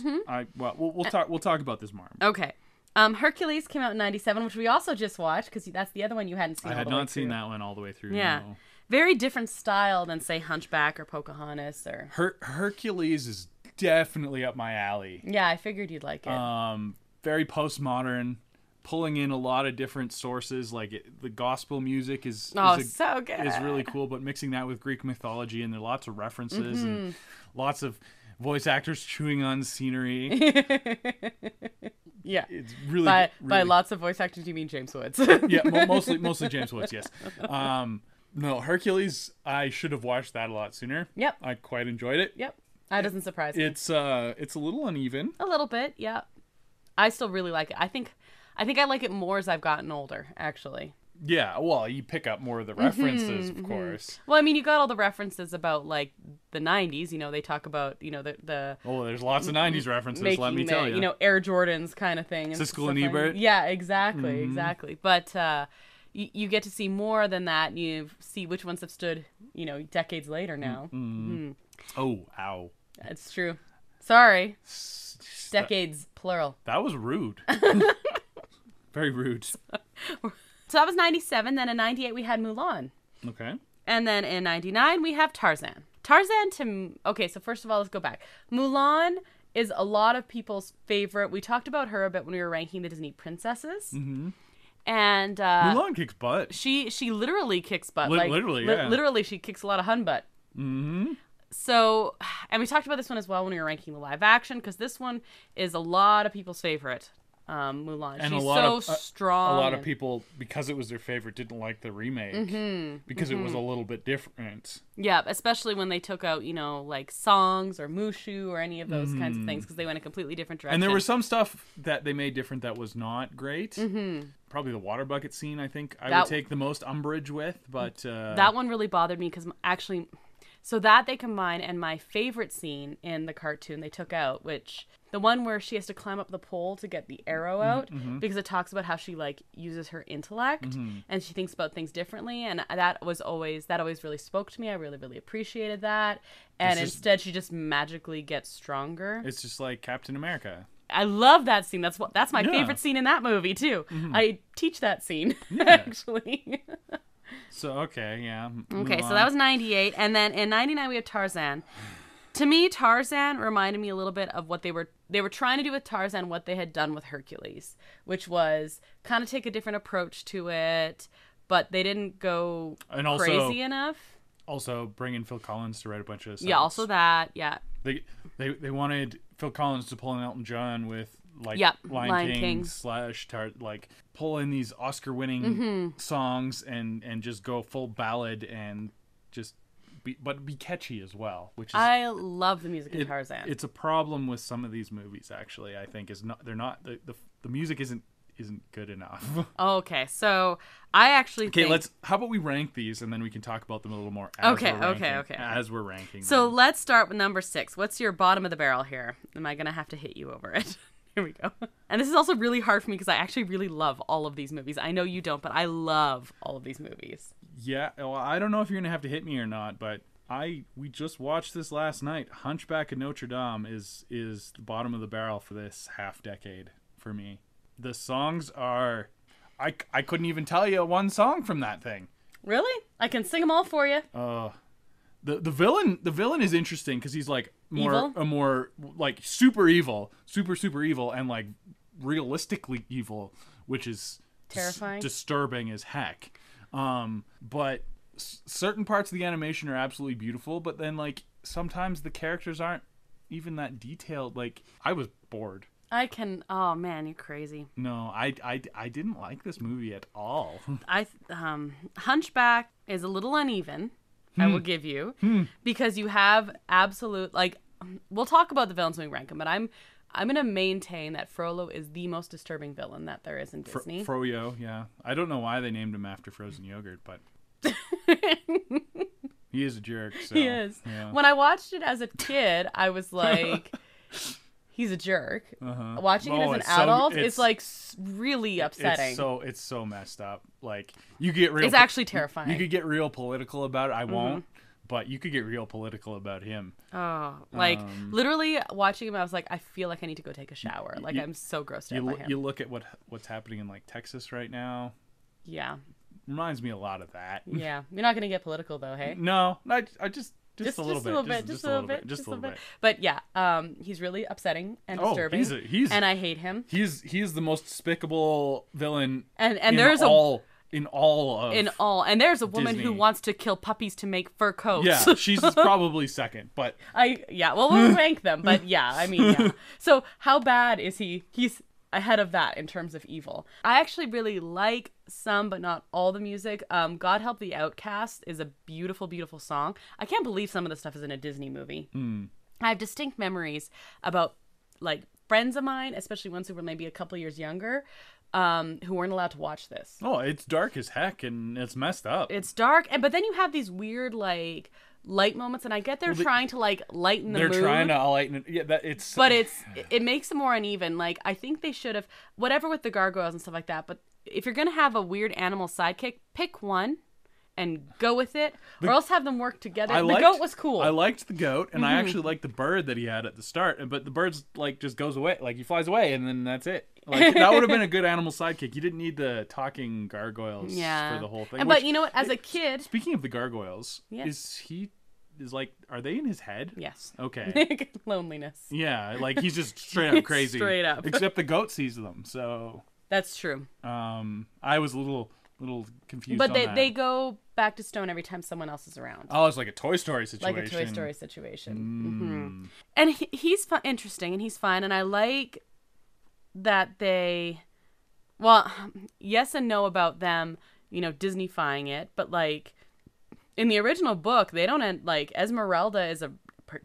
Speaker 1: We'll talk about this more.
Speaker 2: Okay. Hercules came out in 97, which we also just watched because that's the other one you hadn't seen.
Speaker 1: I had not seen that one all the way through.
Speaker 2: Yeah.
Speaker 1: No.
Speaker 2: Very different style than, say, Hunchback or Pocahontas or.
Speaker 1: Hercules is definitely up my alley.
Speaker 2: Yeah, I figured you'd like it.
Speaker 1: Very postmodern, pulling in a lot of different sources. Like the gospel music is
Speaker 2: so good.
Speaker 1: Is really cool, but mixing that with Greek mythology, and there are lots of references and lots of voice actors chewing on scenery.
Speaker 2: Yeah,
Speaker 1: it's really
Speaker 2: by lots of voice actors. You mean James Woods?
Speaker 1: Yeah, mostly James Woods. Yes. No, Hercules. I should have watched that a lot sooner.
Speaker 2: Yep.
Speaker 1: I quite enjoyed it.
Speaker 2: Yep. That doesn't surprise me.
Speaker 1: It's a little uneven.
Speaker 2: A little bit, yeah. I still really like it. I think I like it more as I've gotten older, actually.
Speaker 1: Yeah, well, you pick up more of the references, of course.
Speaker 2: Well, I mean, you got all the references about, like, the 90s. You know, they talk about, you know, the
Speaker 1: Oh, there's lots of 90s references, let me tell you.
Speaker 2: You know, Air Jordans kind of thing.
Speaker 1: Siskel and Ebert.
Speaker 2: Yeah, exactly. But you get to see more than that, and you see which ones have stood, you know, decades later now.
Speaker 1: Oh, ow.
Speaker 2: It's true. Sorry. Decades, plural.
Speaker 1: That was rude. Very rude.
Speaker 2: So that was 97. Then in 98, we had Mulan.
Speaker 1: Okay.
Speaker 2: And then in 99, we have Tarzan. Okay, so first of all, let's go back. Mulan is a lot of people's favorite. We talked about her a bit when we were ranking the Disney princesses. Mm-hmm. And
Speaker 1: Mulan kicks butt.
Speaker 2: She literally kicks butt.
Speaker 1: Literally,
Speaker 2: she kicks a lot of hun butt.
Speaker 1: Mm-hmm.
Speaker 2: So, and we talked about this one as well when we were ranking the live action, because this one is a lot of people's favorite. Mulan.
Speaker 1: And
Speaker 2: she's so strong.
Speaker 1: A lot of people, because it was their favorite, didn't like the remake because it was a little bit different.
Speaker 2: Yeah, especially when they took out, you know, like songs or Mushu or any of those kinds of things, because they went a completely different direction.
Speaker 1: And there was some stuff that they made different that was not great. Probably the water bucket scene, I think I would take the most umbrage with, but
Speaker 2: that one really bothered me because actually So that they combine, and my favorite scene in the cartoon they took out, which the one where she has to climb up the pole to get the arrow out, because it talks about how she like uses her intellect and she thinks about things differently, and that always really spoke to me. I really, really appreciated that. And instead she just magically gets stronger.
Speaker 1: It's just like Captain America.
Speaker 2: I love that scene. That's my favorite scene in that movie too. I teach that scene actually.
Speaker 1: So okay, yeah.
Speaker 2: Okay, so that was 98, and then in 99 we have Tarzan. To me, Tarzan reminded me a little bit of what they were trying to do with Tarzan, what they had done with Hercules, which was kind of take a different approach to it, but they didn't go crazy enough.
Speaker 1: Also, bring in Phil Collins to write a bunch of songs.
Speaker 2: Yeah, also that, yeah.
Speaker 1: They wanted Phil Collins to pull in Elton John with like Lion King / like pull in these Oscar-winning songs and just go full ballad and just be catchy as well, which is,
Speaker 2: I love the music in Tarzan. It's
Speaker 1: a problem with some of these movies, actually. I think the music isn't good enough.
Speaker 2: Okay, so I actually think...
Speaker 1: how about we rank these and then we can talk about them a little more as we're ranking
Speaker 2: So
Speaker 1: them.
Speaker 2: Let's start with number 6. What's your bottom of the barrel here? Am I gonna have to hit you over it? Here we go. And this is also really hard for me because I actually really love all of these movies. I know you don't, but I love all of these movies.
Speaker 1: Yeah, well, I don't know if you're going to have to hit me or not, but we just watched this last night. Hunchback of Notre Dame is the bottom of the barrel for this half decade for me. The songs are... I couldn't even tell you one song from that thing.
Speaker 2: Really? I can sing them all for you.
Speaker 1: The villain is interesting because he's like more like super evil, super evil, and like realistically evil, which is
Speaker 2: terrifying,
Speaker 1: disturbing as heck. But certain parts of the animation are absolutely beautiful, but then like sometimes the characters aren't even that detailed. Like I was bored.
Speaker 2: Oh man, you're crazy.
Speaker 1: No, I didn't like this movie at all.
Speaker 2: Hunchback is a little uneven. I will give you because you have absolute, like, we'll talk about the villains when we rank them, but I'm going to maintain that Frollo is the most disturbing villain that there is in Disney.
Speaker 1: Froyo, yeah. I don't know why they named him after frozen yogurt, but he is a jerk. So,
Speaker 2: he is.
Speaker 1: Yeah.
Speaker 2: When I watched it as a kid, I was like, he's a jerk. Watching it as an adult, it's like really upsetting.
Speaker 1: It's so messed up. Like you get real.
Speaker 2: It's actually terrifying.
Speaker 1: You could get real political about it. I won't, but you could get real political about him.
Speaker 2: Oh, like literally watching him, I was like, I feel like I need to go take a shower. Like I'm so grossed out by him.
Speaker 1: You look at what's happening in like Texas right now.
Speaker 2: Yeah,
Speaker 1: reminds me a lot of that.
Speaker 2: Yeah, you're not gonna get political though, hey?
Speaker 1: No, I just a little bit. Just a little bit.
Speaker 2: But yeah, he's really upsetting and disturbing. And I hate him.
Speaker 1: He's the most despicable villain.
Speaker 2: And there's and there's a woman
Speaker 1: Disney.
Speaker 2: who wants to kill puppies to make fur coats.
Speaker 1: Yeah, she's probably second, but
Speaker 2: we'll rank them. But yeah. So how bad is he? He's ahead of that in terms of evil. I actually really like some, but not all the music. God Help the Outcast is a beautiful, beautiful song. I can't believe some of the stuff is in a Disney movie. I have distinct memories about like friends of mine, especially ones who were maybe a couple years younger, who weren't allowed to watch this.
Speaker 1: Oh, it's dark as heck and it's messed up.
Speaker 2: It's dark, but then you have these weird like light moments, and I get they're trying to like lighten the mood.
Speaker 1: They're trying to lighten it. Yeah,
Speaker 2: but it makes it more uneven. Like I think they should have whatever with the gargoyles and stuff like that. But if you're gonna have a weird animal sidekick, pick one and go with it, or else have them work together. The goat was cool.
Speaker 1: I liked the goat, and I actually liked the bird that he had at the start. But the bird's like just goes away, like he flies away, and then that's it. Like that would have been a good animal sidekick. You didn't need the talking gargoyles for the whole thing.
Speaker 2: But you know what? As a kid,
Speaker 1: speaking of the gargoyles, is like, are they in his head?
Speaker 2: Yes.
Speaker 1: Okay.
Speaker 2: Loneliness.
Speaker 1: Yeah, like he's just straight up crazy.
Speaker 2: Straight up.
Speaker 1: Except the goat sees them, so.
Speaker 2: That's true.
Speaker 1: I was a little confused.
Speaker 2: But
Speaker 1: on that.
Speaker 2: They go back to stone every time someone else is around.
Speaker 1: Oh, it's like a Toy Story situation.
Speaker 2: Like a Toy Story situation. And he's interesting, and he's fun, and I like that they. Well, yes and no about them, Disney-fying it, but like. In the original book, they don't end, like, Esmeralda is a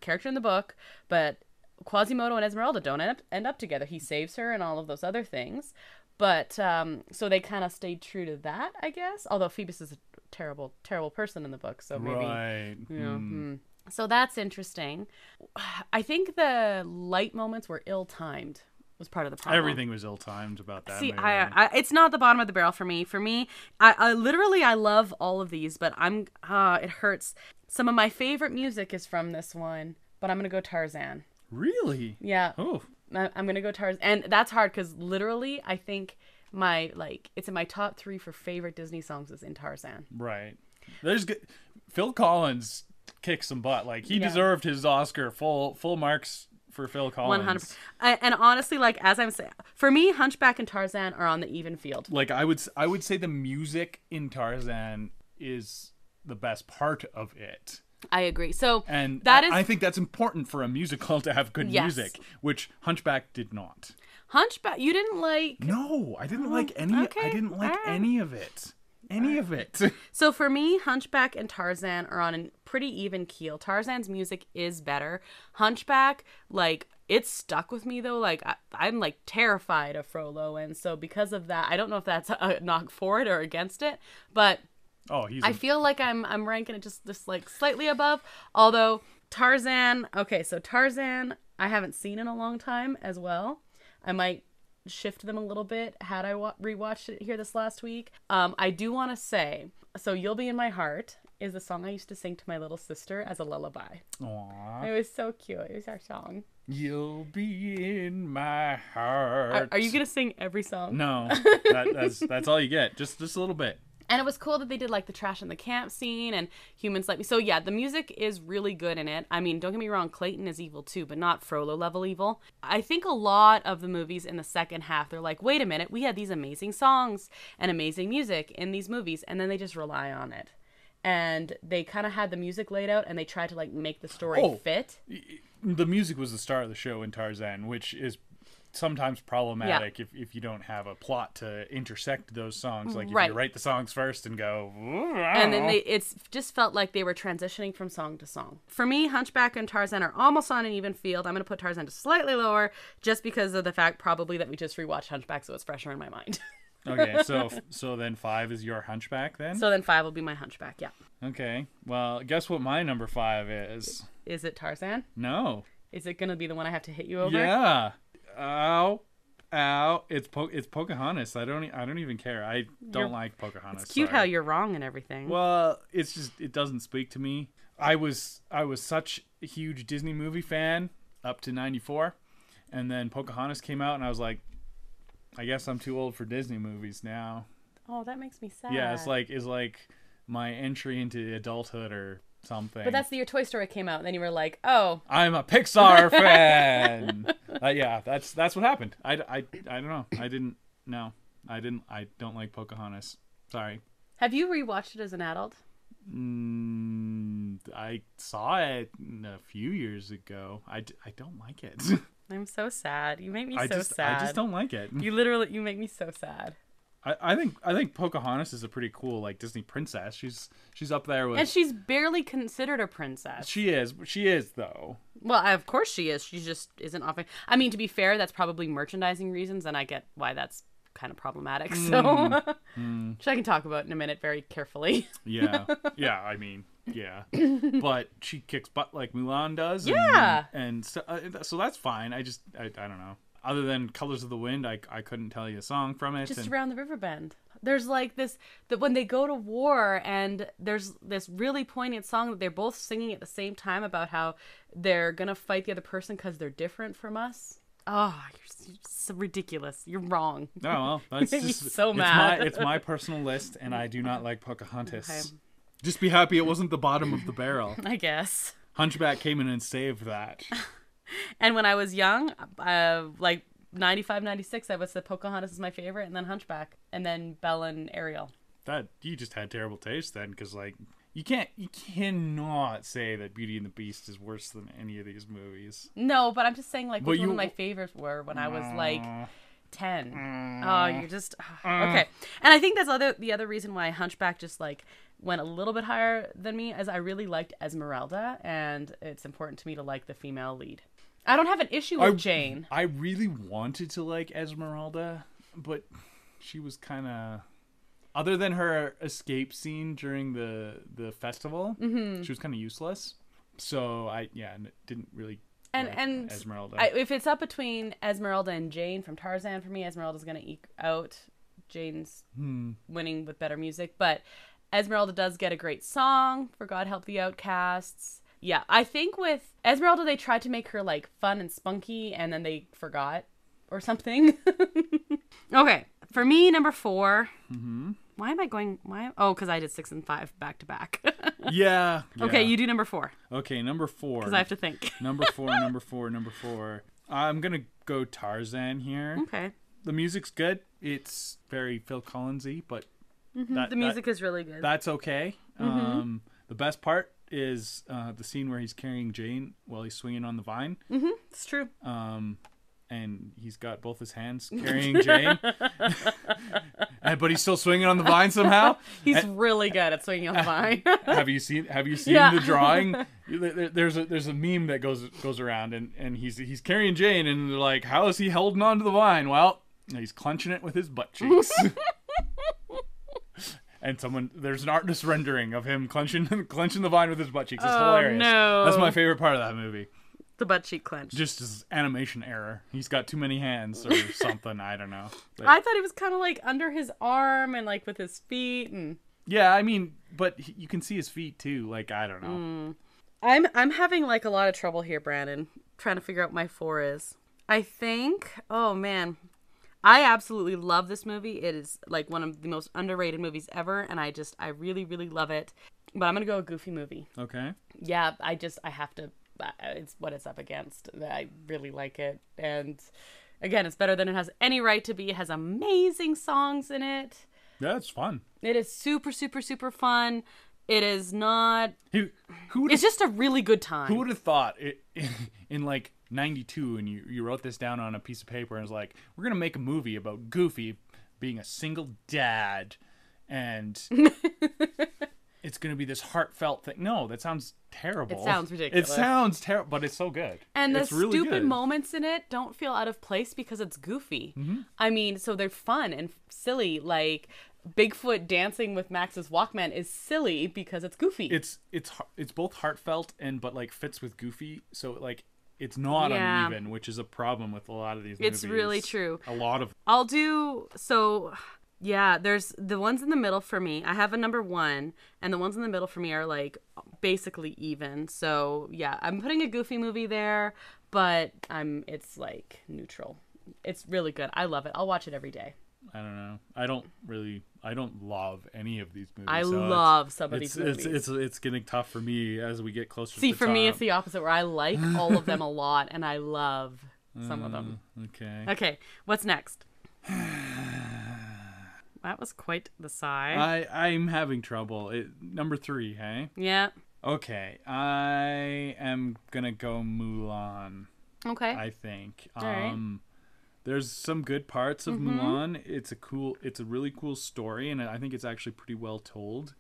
Speaker 2: character in the book, but Quasimodo and Esmeralda don't end up together. He saves her and all of those other things. But so they kind of stayed true to that, I guess. Although Phoebus is a terrible, terrible person in the book, so maybe.
Speaker 1: Right.
Speaker 2: So that's interesting. I think the light moments were ill-timed. Was part of the problem.
Speaker 1: Everything was ill-timed about that.
Speaker 2: See,
Speaker 1: movie.
Speaker 2: it's not the bottom of the barrel for me. For me, I literally I love all of these, but it hurts. Some of my favorite music is from this one, but I'm gonna go Tarzan.
Speaker 1: Really?
Speaker 2: Yeah.
Speaker 1: Oh.
Speaker 2: I'm gonna go Tarzan, and that's hard because literally I think it's in my top 3 for favorite Disney songs is in Tarzan.
Speaker 1: Right. Phil Collins kicked some butt. Like he deserved his Oscar. Full marks for Phil Collins.
Speaker 2: 100%. And honestly, like as I'm saying, for me, Hunchback and Tarzan are on the even field.
Speaker 1: Like I would say the music in Tarzan is the best part of it.
Speaker 2: I agree. So
Speaker 1: and
Speaker 2: that is,
Speaker 1: I think that's important for a musical to have good music, which Hunchback did not.
Speaker 2: Hunchback, you didn't like?
Speaker 1: No, I didn't like any. Okay. I didn't like any of it. Any of it.
Speaker 2: So for me, Hunchback and Tarzan are on a pretty even keel. Tarzan's music is better. Hunchback, like, it's stuck with me though. Like I'm like terrified of Frollo, and so because of that, I don't know if that's a knock for it or against it, but I feel like I'm ranking it just like slightly above. Although Tarzan, so Tarzan I haven't seen in a long time as well. I might shift them a little bit had I rewatched it here this last week. I do want to say, so You'll Be in My Heart is a song I used to sing to my little sister as a lullaby.
Speaker 1: Aww.
Speaker 2: It was so cute. It was our song.
Speaker 1: You'll be in my heart.
Speaker 2: Are you gonna sing every song?
Speaker 1: No, that's all you get. Just a little bit.
Speaker 2: And it was cool that they did like the trash in the camp scene and Humans Like Me. So yeah, the music is really good in it. I mean, don't get me wrong, Clayton is evil too, but not Frollo level evil. I think a lot of the movies in the second half, they're like, wait a minute, we had these amazing songs and amazing music in these movies, and then they just rely on it. And they kind of had the music laid out and they tried to like make the story fit.
Speaker 1: The music was the star of the show in Tarzan, which is sometimes problematic if you don't have a plot to intersect those songs. Like if you write the songs first and go,
Speaker 2: and then it's just felt like they were transitioning from song to song. For me, Hunchback and Tarzan are almost on an even field. I'm going to put Tarzan just slightly lower just because of the fact probably that we just rewatched Hunchback, so it's fresher in my mind.
Speaker 1: Okay, so then 5 is your Hunchback then?
Speaker 2: So then 5 will be my Hunchback, yeah.
Speaker 1: Okay, well, guess what my number 5 is?
Speaker 2: Is it Tarzan?
Speaker 1: No.
Speaker 2: Is it going to be the one I have to hit you over?
Speaker 1: Yeah. Ow. It's Pocahontas. I don't even care. I don't like Pocahontas.
Speaker 2: It's cute how you're wrong and everything.
Speaker 1: Well, it's just it doesn't speak to me. I was such a huge Disney movie fan up to 94, and then Pocahontas came out and I was like, I guess I'm too old for Disney movies now.
Speaker 2: Oh, that makes me sad.
Speaker 1: Yeah, it's like my entry into adulthood or something.
Speaker 2: But that's the year Toy Story came out, and then you were like, "Oh,
Speaker 1: I'm a Pixar fan." Yeah, that's what happened. I don't know. I don't like Pocahontas. Sorry.
Speaker 2: Have you rewatched it as an adult?
Speaker 1: I saw it a few years ago. I don't like it.
Speaker 2: I'm so sad. You make me sad.
Speaker 1: I just don't like it.
Speaker 2: You make me so sad.
Speaker 1: I think Pocahontas is a pretty cool like Disney princess. She's up there with,
Speaker 2: and she's barely considered a princess.
Speaker 1: She is though.
Speaker 2: Well, of course she is. She just isn't often. I mean, to be fair, that's probably merchandising reasons, and I get why that's kind of problematic. So, which I can talk about in a minute very carefully.
Speaker 1: Yeah. I mean, yeah, but she kicks butt like Mulan does. And so that's fine. I don't know. Other than Colors of the Wind, I couldn't tell you a song from it.
Speaker 2: Just Around the River Bend. There's like this, that when they go to war and there's this really poignant song that they're both singing at the same time about how they're going to fight the other person because they're different from us. Oh, you're so ridiculous. You're wrong.
Speaker 1: No, well, that's just
Speaker 2: so mad.
Speaker 1: It's my personal list, and I do not like Pocahontas. Okay. Just be happy it wasn't the bottom of the barrel.
Speaker 2: I guess.
Speaker 1: Hunchback came in and saved that.
Speaker 2: And when I was young, like 95, 96, I would say Pocahontas is my favorite, and then Hunchback, and then Belle and Ariel.
Speaker 1: That you just had terrible taste then, because like you cannot say that Beauty and the Beast is worse than any of these movies.
Speaker 2: No, but I'm just saying like which one of my favorites were when I was like 10. Oh, you're just okay. And I think that's the other reason why Hunchback just like went a little bit higher than me, as I really liked Esmeralda, and it's important to me to like the female lead. I don't have an issue with Jane.
Speaker 1: I really wanted to like Esmeralda, but she was kind of, other than her escape scene during the festival, she was kind of useless. So I didn't really
Speaker 2: and
Speaker 1: Esmeralda.
Speaker 2: If it's up between Esmeralda and Jane from Tarzan, for me, Esmeralda's going to eke out Jane's winning with better music. But Esmeralda does get a great song for God Help the Outcasts. Yeah, I think with Esmeralda, they tried to make her like fun and spunky, and then they forgot or something. Okay, for me, number 4. Why am I going? Oh, because I did 6 and 5 back to back.
Speaker 1: Yeah.
Speaker 2: Okay, you do number 4.
Speaker 1: Okay, number 4.
Speaker 2: Because I have to think.
Speaker 1: Number 4. I'm gonna go Tarzan here.
Speaker 2: Okay.
Speaker 1: The music's good. It's very Phil Collins-y, but
Speaker 2: the music is really good.
Speaker 1: That's okay. The best part is the scene where he's carrying Jane while he's swinging on the vine.
Speaker 2: It's true.
Speaker 1: And he's got both his hands carrying Jane, but he's still swinging on the vine somehow.
Speaker 2: He's really good at swinging on the vine.
Speaker 1: Have you seen the drawing? There's a meme that goes around, and he's carrying Jane, and they're like, how is he holding on to the vine? Well, he's clenching it with his butt cheeks. And there's an artist rendering of him clenching the vine with his butt cheeks. It's hilarious.
Speaker 2: No.
Speaker 1: That's my favorite part of that movie.
Speaker 2: The butt cheek clench.
Speaker 1: Just his animation error. He's got too many hands or something. I don't know. But,
Speaker 2: I thought it was kind of like under his arm and like with his feet and.
Speaker 1: Yeah, I mean, but you can see his feet too. Like, I don't know.
Speaker 2: I'm having like a lot of trouble here, Brandon, trying to figure out what my 4 is. I think. Oh man, I absolutely love this movie. It is like one of the most underrated movies ever, and I really, really love it. But I'm gonna go a Goofy movie.
Speaker 1: Okay.
Speaker 2: Yeah, I have to. It's what it's up against. I really like it, and again, it's better than it has any right to be. It has amazing songs in it.
Speaker 1: Yeah, it's fun.
Speaker 2: It is super, super, super fun. It is not.
Speaker 1: It's
Speaker 2: just a really good time.
Speaker 1: Who would have thought it in like 92, and you wrote this down on a piece of paper, and it's like, we're gonna make a movie about Goofy being a single dad, and it's gonna be this heartfelt thing. No, that sounds terrible.
Speaker 2: It sounds ridiculous.
Speaker 1: It sounds terrible, but it's so good.
Speaker 2: And
Speaker 1: it's
Speaker 2: the
Speaker 1: really
Speaker 2: stupid
Speaker 1: good.
Speaker 2: moments in it don't feel out of place because it's Goofy. I mean, so they're fun and silly. Like Bigfoot dancing with Max's Walkman is silly because it's Goofy.
Speaker 1: It's both heartfelt but like fits with Goofy. So like it's not uneven, which is a problem with a lot of these movies.
Speaker 2: It's really true.
Speaker 1: A lot of.
Speaker 2: I'll do so. Yeah, there's the ones in the middle for me. I have a number 1, and the ones in the middle for me are like basically even. So yeah, I'm putting a Goofy movie there, but it's like neutral. It's really good. I love it. I'll watch it every day.
Speaker 1: I don't know. I don't love any of these movies.
Speaker 2: I love some of these movies.
Speaker 1: It's getting tough for me as we get closer to
Speaker 2: See,
Speaker 1: the
Speaker 2: for
Speaker 1: top.
Speaker 2: me, it's the opposite, where I like all of them a lot, and I love some of them. Okay, what's next? That was quite the sigh.
Speaker 1: I'm having trouble. Number 3, hey?
Speaker 2: Yeah.
Speaker 1: Okay, I am gonna go Mulan.
Speaker 2: Okay.
Speaker 1: I think.
Speaker 2: All right.
Speaker 1: There's some good parts of Mulan. It's a really cool story, and I think it's actually pretty well told.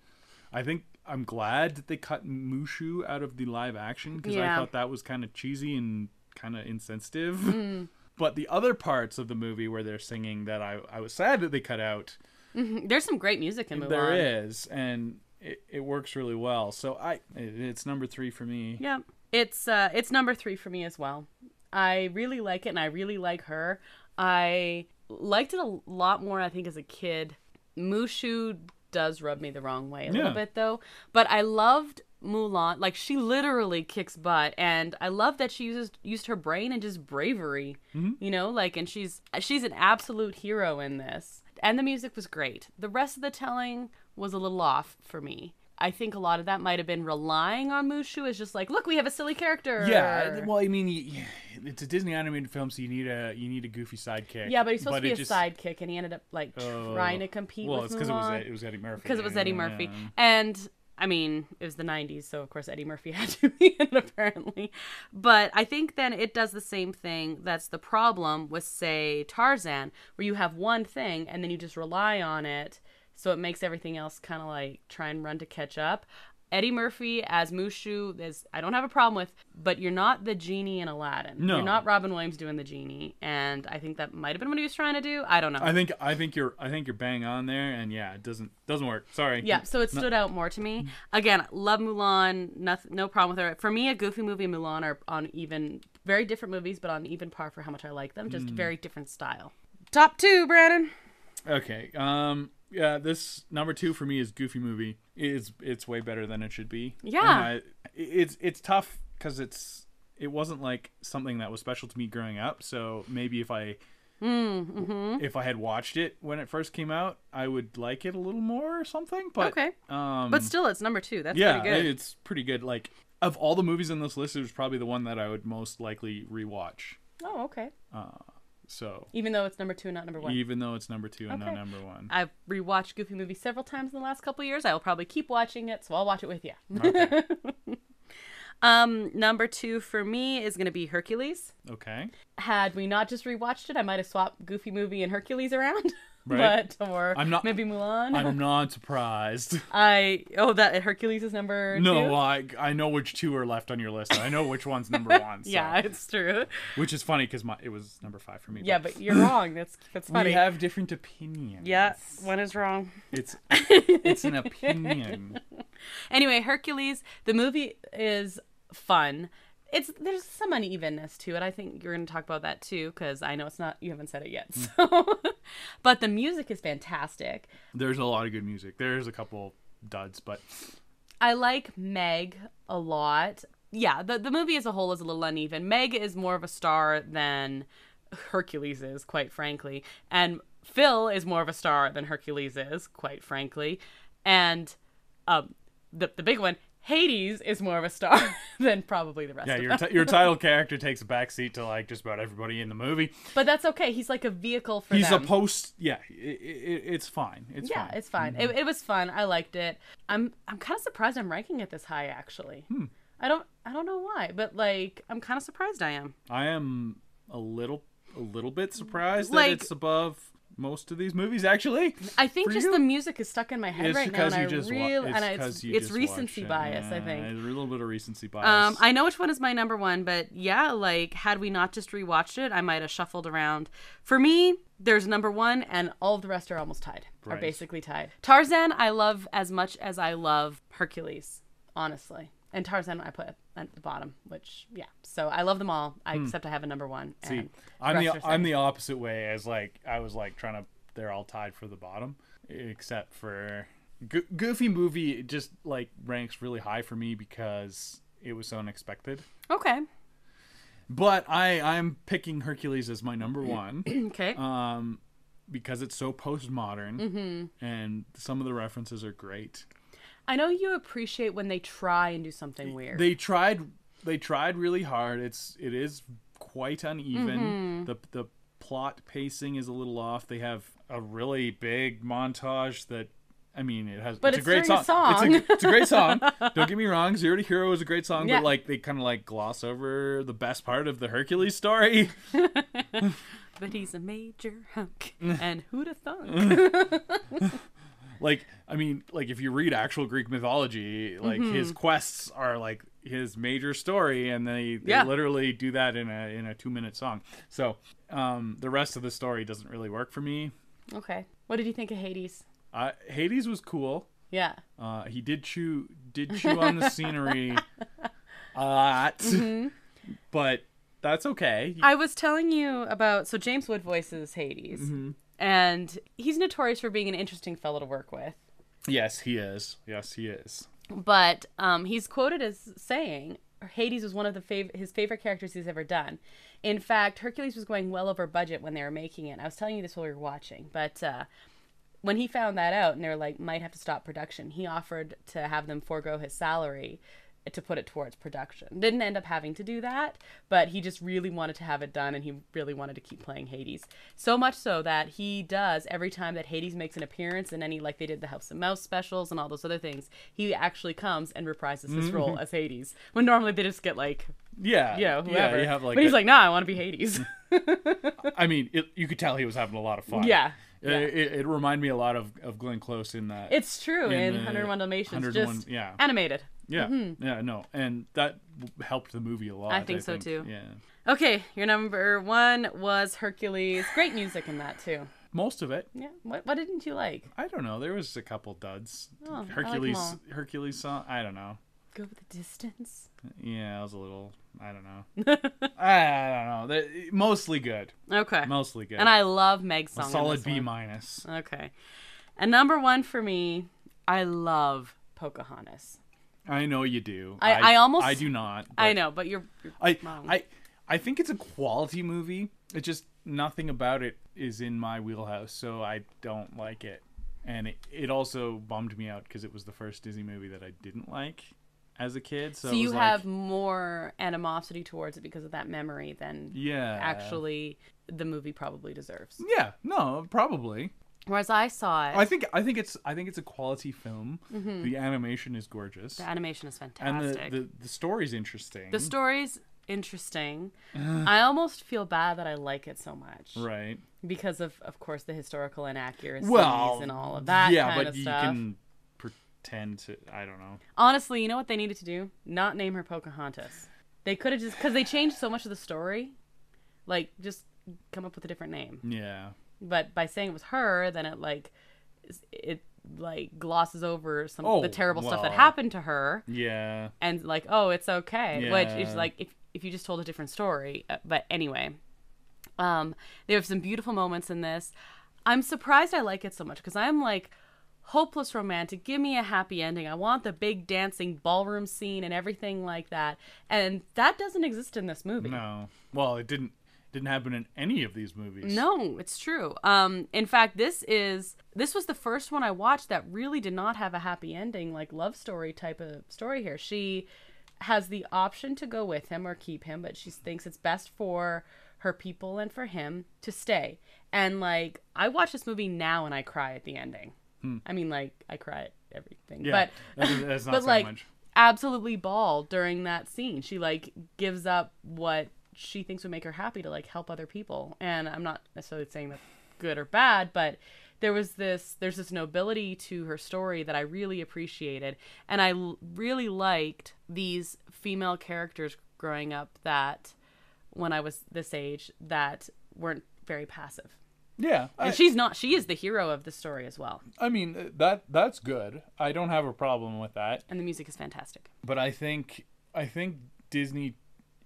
Speaker 1: I'm glad that they cut Mushu out of the live action, because I thought that was kind of cheesy and kind of insensitive. But the other parts of the movie where they're singing that I was sad that they cut out.
Speaker 2: There's some great music in Mulan.
Speaker 1: There is, and it works really well. So it's number 3 for me.
Speaker 2: Yeah, it's number 3 for me as well. I really like it, and I really like her. I liked it a lot more, I think, as a kid. Mushu does rub me the wrong way a little bit, though. But I loved Mulan. Like, she literally kicks butt, and I love that she used her brain and just bravery. You know, like, and she's an absolute hero in this. And the music was great. The rest of the telling was a little off for me. I think a lot of that might have been relying on Mushu as just like, look, we have a silly character.
Speaker 1: Yeah, well, I mean, it's a Disney animated film, so you need a goofy sidekick.
Speaker 2: Yeah, but he's supposed to be a sidekick, and he ended up like trying to compete.
Speaker 1: Well,
Speaker 2: with
Speaker 1: it's because
Speaker 2: Mulan.
Speaker 1: it was Eddie Murphy.
Speaker 2: Because it was Eddie Murphy, and I mean, it was the 90s, so of course Eddie Murphy had to be in it, apparently. But I think then it does the same thing. That's the problem with, say, Tarzan, where you have one thing and then you just rely on it, so it makes everything else kind of like try and run to catch up. Eddie Murphy as Mushu, I don't have a problem with, but you're not the genie in Aladdin.
Speaker 1: No.
Speaker 2: You're not Robin Williams doing the genie, and I think that might have been what he was trying to do. I don't know.
Speaker 1: I think you're bang on there, and yeah, it doesn't work. Sorry.
Speaker 2: Yeah, so it stood out more to me. Again, love Mulan, no problem with her. For me, a Goofy movie and Mulan are on very different movies, but on even par for how much I like them. Just very different style. Top 2, Brandon.
Speaker 1: Okay. Yeah, this number 2 for me is Goofy movie. It's way better than it should be.
Speaker 2: Yeah.
Speaker 1: It's tough because it wasn't like something that was special to me growing up. So maybe if I had watched it when it first came out, I would like it a little more or something. But
Speaker 2: okay. But still, it's number 2. That's pretty good.
Speaker 1: Yeah, it's pretty good. Like, of all the movies in this list, it was probably the one that I would most likely rewatch.
Speaker 2: Oh, okay.
Speaker 1: So
Speaker 2: even though it's number 2 and not number 1.
Speaker 1: Even though it's number 2 and not number 1.
Speaker 2: I've rewatched Goofy Movie several times in the last couple of years. I will probably keep watching it, so I'll watch it with you.
Speaker 1: Okay.
Speaker 2: Number 2 for me is going to be Hercules.
Speaker 1: Okay.
Speaker 2: Had we not just rewatched it, I might have swapped Goofy Movie and Hercules around.
Speaker 1: Right.
Speaker 2: Maybe Mulan.
Speaker 1: I'm not surprised.
Speaker 2: That Hercules is number 2?
Speaker 1: No, I know which 2 are left on your list. I know which one's number 1. So.
Speaker 2: Yeah, it's true.
Speaker 1: Which is funny because it was number 5 for me.
Speaker 2: Yeah, but you're wrong. That's funny.
Speaker 1: We have different opinions.
Speaker 2: Yeah, one is wrong.
Speaker 1: It's an opinion.
Speaker 2: Anyway, Hercules, the movie is fun. There's some unevenness to it. I think you're going to talk about that too, because I know you haven't said it yet. So, but the music is fantastic.
Speaker 1: There's a lot of good music. There's a couple duds, but
Speaker 2: I like Meg a lot. Yeah, the movie as a whole is a little uneven. Meg is more of a star than Hercules is, quite frankly, and Phil is more of a star than Hercules is, quite frankly, and the big one, Hades, is more of a star than probably the rest of them.
Speaker 1: Your title character takes a backseat to like just about everybody in the movie.
Speaker 2: But that's okay. He's like a vehicle for
Speaker 1: He's
Speaker 2: them.
Speaker 1: It's fine. It's fine.
Speaker 2: It's fine.
Speaker 1: Mm-hmm.
Speaker 2: It was fun. I liked it. I'm kind of surprised I'm ranking it this high, actually. I don't know why, but like I'm kind of surprised I am.
Speaker 1: I am a little bit surprised that it's above most of these movies, actually.
Speaker 2: I think just the music is stuck in my head right now, and it's recency bias.
Speaker 1: Yeah,
Speaker 2: I think
Speaker 1: a little bit of recency bias.
Speaker 2: I know which one is my number 1, but yeah, like had we not just rewatched it, I might have shuffled around. For me, there's number 1, and all of the rest are almost tied. Are basically tied. Tarzan, I love as much as I love Hercules, honestly. And Tarzan I put at the bottom, which so I love them all. Except I have a number 1.
Speaker 1: See, I'm the opposite way. As like I was like trying to, they're all tied for the bottom, except for Goofy movie. It just like ranks really high for me because it was so unexpected.
Speaker 2: Okay.
Speaker 1: But I'm picking Hercules as my number 1.
Speaker 2: Okay.
Speaker 1: Because it's so postmodern, and some of the references are great.
Speaker 2: I know you appreciate when they try and do something weird.
Speaker 1: They tried really hard. It is quite uneven. The plot pacing is a little off. They have a really big montage that, I mean, it's a great song. It's a great song. Don't get me wrong. Zero to Hero is a great song, but like they kind of like gloss over the best part of the Hercules story.
Speaker 2: But he's a major hunk, and who'da thunk?
Speaker 1: Like, I mean, like if you read actual Greek mythology, like his quests are like his major story, and they literally do that in a 2-minute song. So the rest of the story doesn't really work for me.
Speaker 2: Okay. What did you think of Hades?
Speaker 1: Hades was cool.
Speaker 2: Yeah.
Speaker 1: He did chew on the scenery a lot, but that's okay.
Speaker 2: I was telling you about, so James Wood voices Hades. And he's notorious for being an interesting fellow to work with.
Speaker 1: Yes, he is.
Speaker 2: But he's quoted as saying Hades was one of his favorite characters he's ever done. In fact, Hercules was going well over budget when they were making it. And I was telling you this while we were watching. But when he found that out and they were like, might have to stop production, he offered to have them forego his salary to put it towards production. Didn't end up having to do that, but he just really wanted to have it done, and he really wanted to keep playing Hades. So much so that he does, every time that Hades makes an appearance in any, like they did the House of Mouse specials and all those other things, he actually comes and reprises his role as Hades. When normally they just get like, whoever.
Speaker 1: Yeah, you have like
Speaker 2: but he's like, nah, I want to be Hades.
Speaker 1: I mean, you could tell he was having a lot of fun.
Speaker 2: Yeah.
Speaker 1: It reminded me a lot of Glenn Close in that.
Speaker 2: It's true in 101 Dalmatians,
Speaker 1: 101,
Speaker 2: just
Speaker 1: yeah.
Speaker 2: animated.
Speaker 1: Yeah, yeah, no, and that helped the movie a lot.
Speaker 2: I think so too.
Speaker 1: Yeah.
Speaker 2: Okay, your number 1 was Hercules. Great music in that too.
Speaker 1: Most of it.
Speaker 2: Yeah. What didn't you like?
Speaker 1: I don't know. There was a couple duds.
Speaker 2: Oh,
Speaker 1: Hercules song. I don't know.
Speaker 2: Go with the distance.
Speaker 1: Yeah, I was a little. I don't know. I don't know. Mostly good.
Speaker 2: Okay.
Speaker 1: Mostly good.
Speaker 2: And I love Meg's song.
Speaker 1: A solid B minus.
Speaker 2: Okay. And number 1 for me, I love Pocahontas.
Speaker 1: I know you do.
Speaker 2: I
Speaker 1: do not.
Speaker 2: I know, but you're wrong.
Speaker 1: I think it's a quality movie. It just nothing about it is in my wheelhouse, so I don't like it. And it also bummed me out because it was the first Disney movie that I didn't like as a kid. So
Speaker 2: you have more animosity towards it because of that memory than
Speaker 1: yeah,
Speaker 2: actually the movie probably deserves.
Speaker 1: Yeah, no, probably.
Speaker 2: Whereas I saw it,
Speaker 1: I think it's a quality film. Mm-hmm. The animation is gorgeous.
Speaker 2: The animation is fantastic.
Speaker 1: And the story's interesting.
Speaker 2: The story's interesting. I almost feel bad that I like it so much.
Speaker 1: Right.
Speaker 2: Because of course, the historical inaccuracies and all of that kind of stuff.
Speaker 1: Yeah, but you can pretend to, I don't know.
Speaker 2: Honestly, you know what they needed to do? Not name her Pocahontas. They could have just, because they changed so much of the story, like, just come up with a different name.
Speaker 1: Yeah.
Speaker 2: But by saying it was her, then it glosses over some the terrible stuff that happened to her.
Speaker 1: Yeah.
Speaker 2: And like, oh, it's okay. Yeah. Which is like, if you just told a different story. But anyway, there have some beautiful moments in this. I'm surprised I like it so much because I'm like hopeless romantic. Give me a happy ending. I want the big dancing ballroom scene and everything like that. And that doesn't exist in this movie.
Speaker 1: No. Well, it didn't happen in any of these movies.
Speaker 2: No, it's true. In fact, this was the first one I watched that really did not have a happy ending, like love story type of story here. She has the option to go with him or keep him, but she thinks it's best for her people and for him to stay. And like, I watch this movie now and I cry at the ending. I mean, like, I cry at everything.
Speaker 1: Yeah,
Speaker 2: but
Speaker 1: that's not
Speaker 2: but
Speaker 1: so
Speaker 2: like,
Speaker 1: much.
Speaker 2: Absolutely bawled during that scene. She like gives up what she thinks would make her happy to like help other people. And I'm not necessarily saying that's good or bad, but there's this nobility to her story that I really appreciated. And I really liked these female characters growing up that when I was this age that weren't very passive.
Speaker 1: Yeah.
Speaker 2: And she is the hero of the story as well.
Speaker 1: I mean, that's good. I don't have a problem with that.
Speaker 2: And the music is fantastic.
Speaker 1: But I think Disney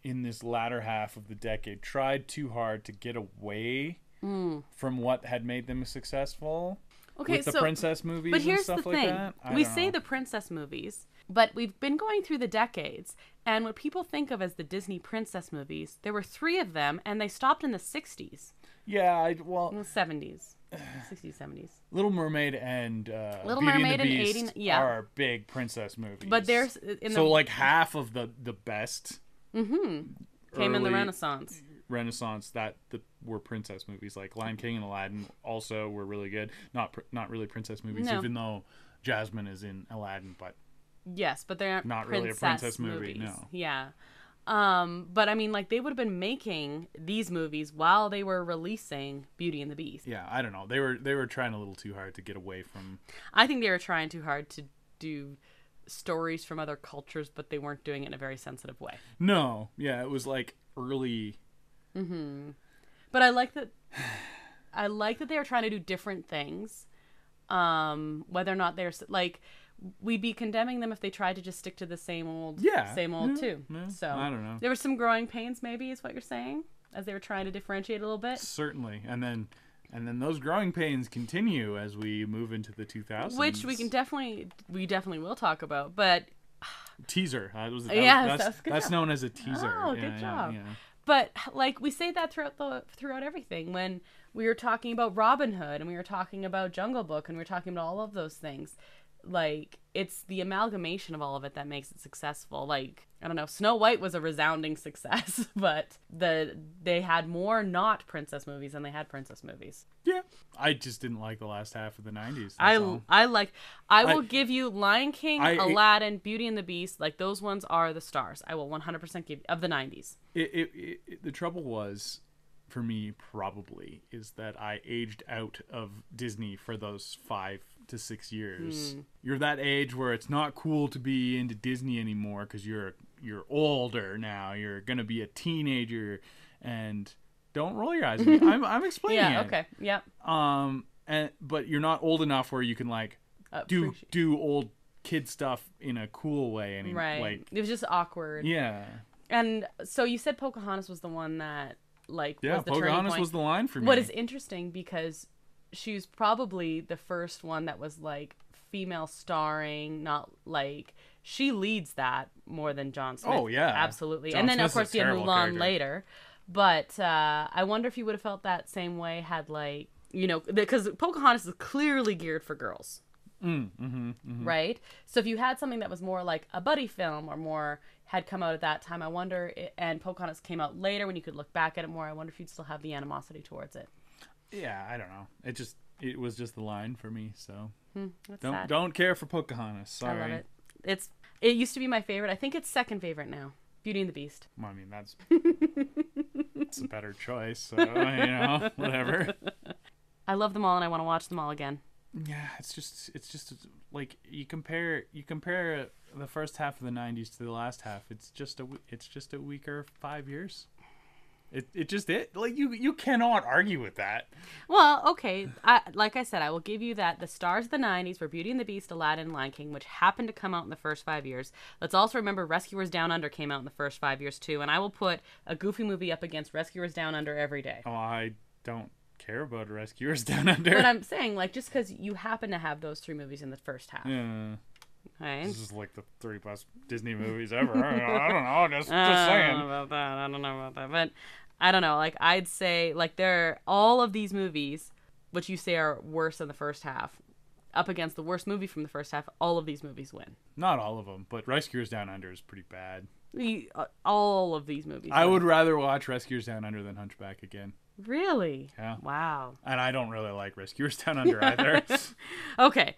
Speaker 1: in this latter half of the decade tried too hard to get away from what had made them successful with the princess movies and stuff like that.
Speaker 2: We say the princess movies, but we've been going through the decades, and what people think of as the Disney princess movies, there were 3 of them, and they stopped in the 60s.
Speaker 1: Yeah,
Speaker 2: In the 70s. 60s, 70s.
Speaker 1: Little Mermaid and
Speaker 2: Little
Speaker 1: Beauty
Speaker 2: Mermaid
Speaker 1: and the
Speaker 2: and
Speaker 1: Beast
Speaker 2: 80, yeah.
Speaker 1: are big princess movies.
Speaker 2: But there's
Speaker 1: like half of the best
Speaker 2: came in the Renaissance
Speaker 1: that were princess movies, like Lion King and Aladdin also were really good. Not really princess movies, even though Jasmine is in Aladdin, but
Speaker 2: yes, but they're
Speaker 1: not really a princess movie. No.
Speaker 2: Yeah. But I mean, like, they would have been making these movies while they were releasing Beauty and the Beast.
Speaker 1: Yeah, I don't know. They were trying a little too hard to get away from.
Speaker 2: I think they were trying too hard to do stories from other cultures, but they weren't doing it in a very sensitive way.
Speaker 1: No, yeah, it was like early.
Speaker 2: But I like that. I like that they were trying to do different things. Whether or not they're like, we'd be condemning them if they tried to just stick to the same old too.
Speaker 1: Yeah,
Speaker 2: So
Speaker 1: I don't know.
Speaker 2: There were some growing pains, maybe, is what you're saying, as they were trying to differentiate a little bit.
Speaker 1: Certainly, and then those growing pains continue as we move into the 2000s,
Speaker 2: which we definitely will talk about. But
Speaker 1: teaser, that's known as a teaser.
Speaker 2: Oh, good job. Yeah. But like, we say that throughout everything. When we were talking about Robin Hood and we were talking about Jungle Book and we were talking about all of those things, like, it's the amalgamation of all of it that makes it successful. Like, I don't know, Snow White was a resounding success, but they had more not princess movies than they had princess movies.
Speaker 1: Yeah, I just didn't like the last half of the 90s.
Speaker 2: I will give you Lion King, Aladdin, Beauty and the Beast. Like, those ones are the stars. I will 100% give of the 90s.
Speaker 1: The trouble was, for me probably is that I aged out of Disney for those 5 to 6 years. You're that age where it's not cool to be into Disney anymore because you're older now. You're gonna be a teenager, and don't roll your eyes at me. I'm explaining it.
Speaker 2: Yeah. Okay. Yeah.
Speaker 1: But you're not old enough where you can like do old kid stuff in a cool way anymore.
Speaker 2: Right.
Speaker 1: Like,
Speaker 2: it was just awkward.
Speaker 1: yeah.
Speaker 2: And so you said Pocahontas was the one that was the turning
Speaker 1: Pocahontas
Speaker 2: point.
Speaker 1: was the line for me.
Speaker 2: What is interesting because she was probably the first one that was like female starring, not like she leads that more than John Smith.
Speaker 1: Oh yeah,
Speaker 2: absolutely.
Speaker 1: John
Speaker 2: And then
Speaker 1: Smith's
Speaker 2: of course
Speaker 1: a
Speaker 2: you had
Speaker 1: terrible
Speaker 2: Mulan
Speaker 1: character.
Speaker 2: later. But I wonder if you would have felt that same way had like, you know, because Pocahontas is clearly geared for girls. Right? So if you had something that was more like a buddy film or more had come out at that time, I wonder, and Pocahontas came out later when you could look back at it more, I wonder if you'd still have the animosity towards it.
Speaker 1: Yeah, I don't know. It was just the line for me, so
Speaker 2: That's sad.
Speaker 1: don't care for Pocahontas. Sorry.
Speaker 2: I love it. It used to be my favorite. I think it's second favorite now. Beauty and the Beast.
Speaker 1: Well, I mean, that's a better choice, so you know, whatever.
Speaker 2: I love them all and I want to watch them all again.
Speaker 1: Yeah, it's just like you compare the first half of the 90s to the last half. It's just a weaker 5 years. Like you cannot argue with that.
Speaker 2: Well, okay. Like I said, I will give you that the stars of the 90s were Beauty and the Beast, Aladdin, and Lion King, which happened to come out in the first 5 years. Let's also remember Rescuers Down Under came out in the first 5 years too, and I will put a Goofy movie up against Rescuers Down Under every day.
Speaker 1: Oh, I don't care about Rescuers Down Under.
Speaker 2: But I'm saying, like, just because you happen to have those 3 movies in the first half.
Speaker 1: Yeah.
Speaker 2: Right?
Speaker 1: This is like the 30+ Disney movies ever. I don't know. Just
Speaker 2: I don't
Speaker 1: saying.
Speaker 2: know about that. I don't know about that. But I don't know. Like, I'd say, like, all of these movies, which you say are worse than the first half, up against the worst movie from the first half, all of these movies win.
Speaker 1: Not all of them, but Rescuers Down Under is pretty bad.
Speaker 2: All of these movies.
Speaker 1: I would rather watch Rescuers Down Under than Hunchback again.
Speaker 2: Really?
Speaker 1: Yeah.
Speaker 2: Wow.
Speaker 1: And I don't really like Rescuers Down Under either.
Speaker 2: Okay.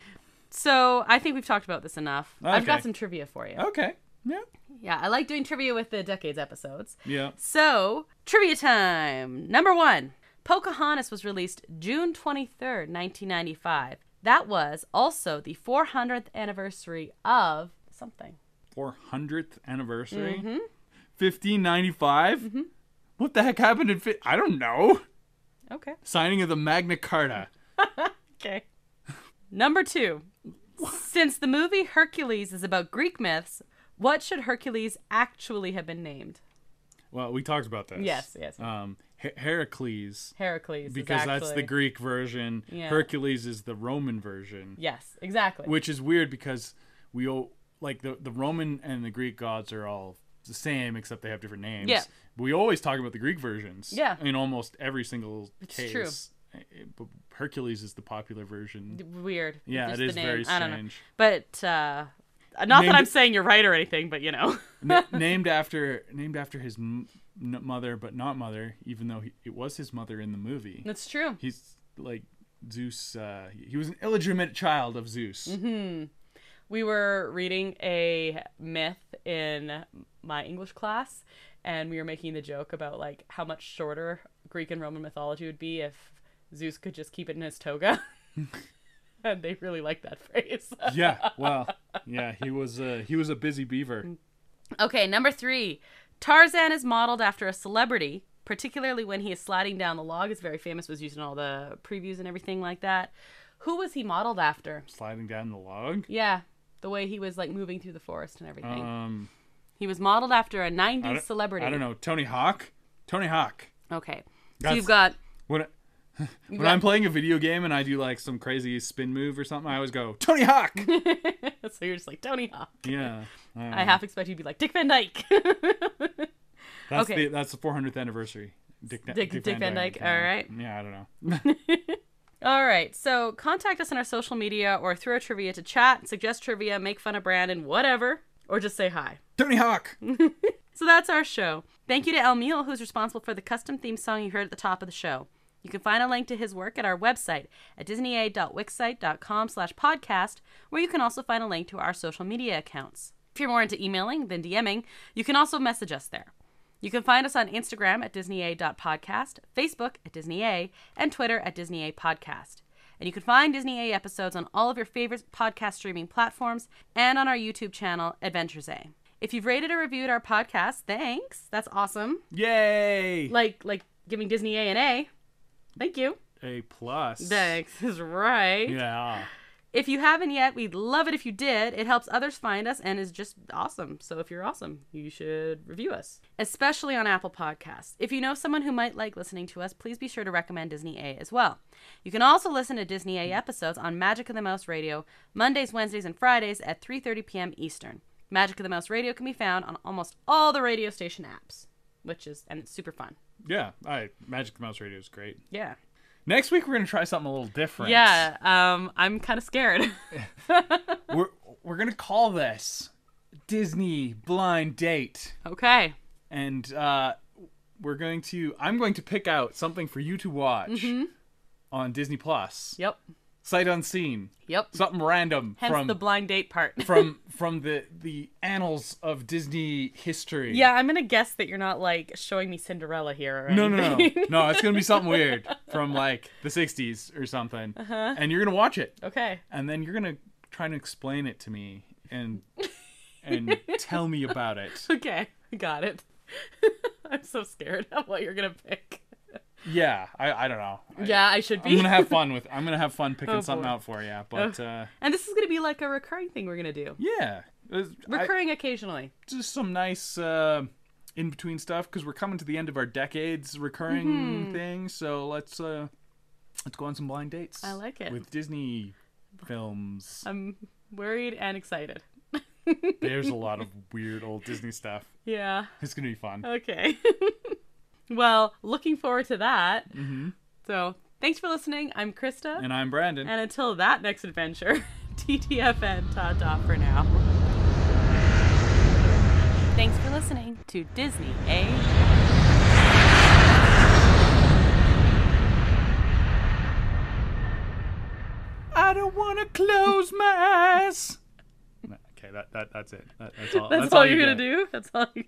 Speaker 2: So I think we've talked about this enough.
Speaker 1: Okay.
Speaker 2: I've got some trivia for you.
Speaker 1: Okay. Yeah.
Speaker 2: Yeah, I like doing trivia with the Decades episodes.
Speaker 1: Yeah.
Speaker 2: So, trivia time. Number 1. Pocahontas was released June 23rd, 1995. That was also the 400th anniversary of something.
Speaker 1: 400th anniversary? 1595? What the heck happened in... I don't know.
Speaker 2: Okay.
Speaker 1: Signing of the Magna Carta.
Speaker 2: Okay. Number 2. Since the movie Hercules is about Greek myths, what should Hercules actually have been named?
Speaker 1: Well, we talked about this.
Speaker 2: Yes.
Speaker 1: Heracles.
Speaker 2: Heracles.
Speaker 1: Because that's the Greek version.
Speaker 2: Yeah.
Speaker 1: Hercules is the Roman version.
Speaker 2: Yes, exactly.
Speaker 1: Which is weird because we all... Like, the Roman and the Greek gods are all the same, except they have different names.
Speaker 2: Yeah.
Speaker 1: But we always talk about the Greek versions.
Speaker 2: Yeah.
Speaker 1: In almost every single case.
Speaker 2: It's true.
Speaker 1: But Hercules is the popular version.
Speaker 2: Weird.
Speaker 1: Yeah,
Speaker 2: Just
Speaker 1: it is
Speaker 2: the name.
Speaker 1: very
Speaker 2: I don't know.
Speaker 1: strange.
Speaker 2: But, not that I'm saying you're right or anything, but, you know.
Speaker 1: named after his mother, but not mother, even though it was his mother in the movie.
Speaker 2: That's true.
Speaker 1: He's like Zeus. He was an illegitimate child of Zeus.
Speaker 2: Mm-hmm. We were reading a myth in my English class, and we were making the joke about like how much shorter Greek and Roman mythology would be if Zeus could just keep it in his toga. And they really liked that phrase.
Speaker 1: Yeah, well, yeah, he was a busy beaver.
Speaker 2: Okay, number 3. Tarzan is modeled after a celebrity, particularly when he is sliding down the log. It's very famous, was used in all the previews and everything like that. Who was he modeled after?
Speaker 1: Sliding down the log?
Speaker 2: Yeah, the way he was like moving through the forest and everything. He was modeled after a 90s celebrity.
Speaker 1: I don't know. Tony Hawk? Tony Hawk.
Speaker 2: Okay. So you've got...
Speaker 1: When I'm playing a video game and I do like some crazy spin move or something, I always go, Tony Hawk!
Speaker 2: So you're just like, Tony Hawk.
Speaker 1: Yeah.
Speaker 2: I half expect you to be like, Dick Van Dyke.
Speaker 1: That's the 400th anniversary. Dick
Speaker 2: Van Dyke. All right.
Speaker 1: Yeah, I don't know.
Speaker 2: All right. So contact us on our social media or through our trivia to chat, suggest trivia, make fun of Brandon, whatever, or just say hi.
Speaker 1: Tony Hawk!
Speaker 2: So that's our show. Thank you to El Mule, who's responsible for the custom theme song you heard at the top of the show. You can find a link to his work at our website at disneyaid.wixsite.com/podcast, where you can also find a link to our social media accounts. If you're more into emailing than DMing, you can also message us there. You can find us on Instagram at disneya.podcast, Facebook at disneya, and Twitter at disneyapodcast. And you can find Disney A episodes on all of your favorite podcast streaming platforms and on our YouTube channel, Adventures A. If you've rated or reviewed our podcast, thanks. That's awesome.
Speaker 1: Yay!
Speaker 2: Like giving Disney A an A. Thank you.
Speaker 1: A plus.
Speaker 2: Thanks is right.
Speaker 1: Yeah.
Speaker 2: If you haven't yet, we'd love it if you did. It helps others find us and is just awesome. So if you're awesome, you should review us, especially on Apple Podcasts. If you know someone who might like listening to us, please be sure to recommend Disney A as well. You can also listen to Disney A episodes on Magic of the Mouse Radio Mondays, Wednesdays, and Fridays at 3:30 p.m. Eastern. Magic of the Mouse Radio can be found on almost all the radio station apps, and it's super fun.
Speaker 1: Yeah, Magic the Mouse Radio is great.
Speaker 2: Yeah.
Speaker 1: Next week we're gonna try something a little different.
Speaker 2: Yeah, I'm kind of scared.
Speaker 1: we're gonna call this Disney Blind Date.
Speaker 2: Okay.
Speaker 1: And I'm going to pick out something for you to watch on Disney Plus.
Speaker 2: Yep.
Speaker 1: Sight unseen.
Speaker 2: Yep.
Speaker 1: Something random.
Speaker 2: Hence the blind date part.
Speaker 1: from the annals of Disney history.
Speaker 2: Yeah, I'm gonna guess that you're not like showing me Cinderella here. Or
Speaker 1: No.
Speaker 2: anything.
Speaker 1: No, it's gonna be something weird from like the 60s or something. And you're gonna watch it.
Speaker 2: Okay.
Speaker 1: And then you're gonna try and explain it to me and tell me about it.
Speaker 2: Okay, got it. I'm so scared of what you're gonna pick.
Speaker 1: Yeah, I don't know.
Speaker 2: Yeah, I should be.
Speaker 1: I'm gonna have fun picking something out for you. But
Speaker 2: and this is gonna be like a recurring thing we're gonna do.
Speaker 1: Yeah,
Speaker 2: Recurring occasionally.
Speaker 1: Just some nice in between stuff because we're coming to the end of our decades recurring thing. So let's go on some blind dates.
Speaker 2: I like it
Speaker 1: with Disney films.
Speaker 2: I'm worried and excited.
Speaker 1: There's a lot of weird old Disney stuff.
Speaker 2: Yeah,
Speaker 1: it's gonna be fun.
Speaker 2: Okay. Well, looking forward to that. So, thanks for listening. I'm Krysta.
Speaker 1: And I'm Brandon.
Speaker 2: And until that next adventure, TTFN, ta-ta for now. Thanks for listening to Disney A.
Speaker 1: I don't want to close my eyes. Okay, that's it. That's all.
Speaker 2: That's all you're going to do? That's all you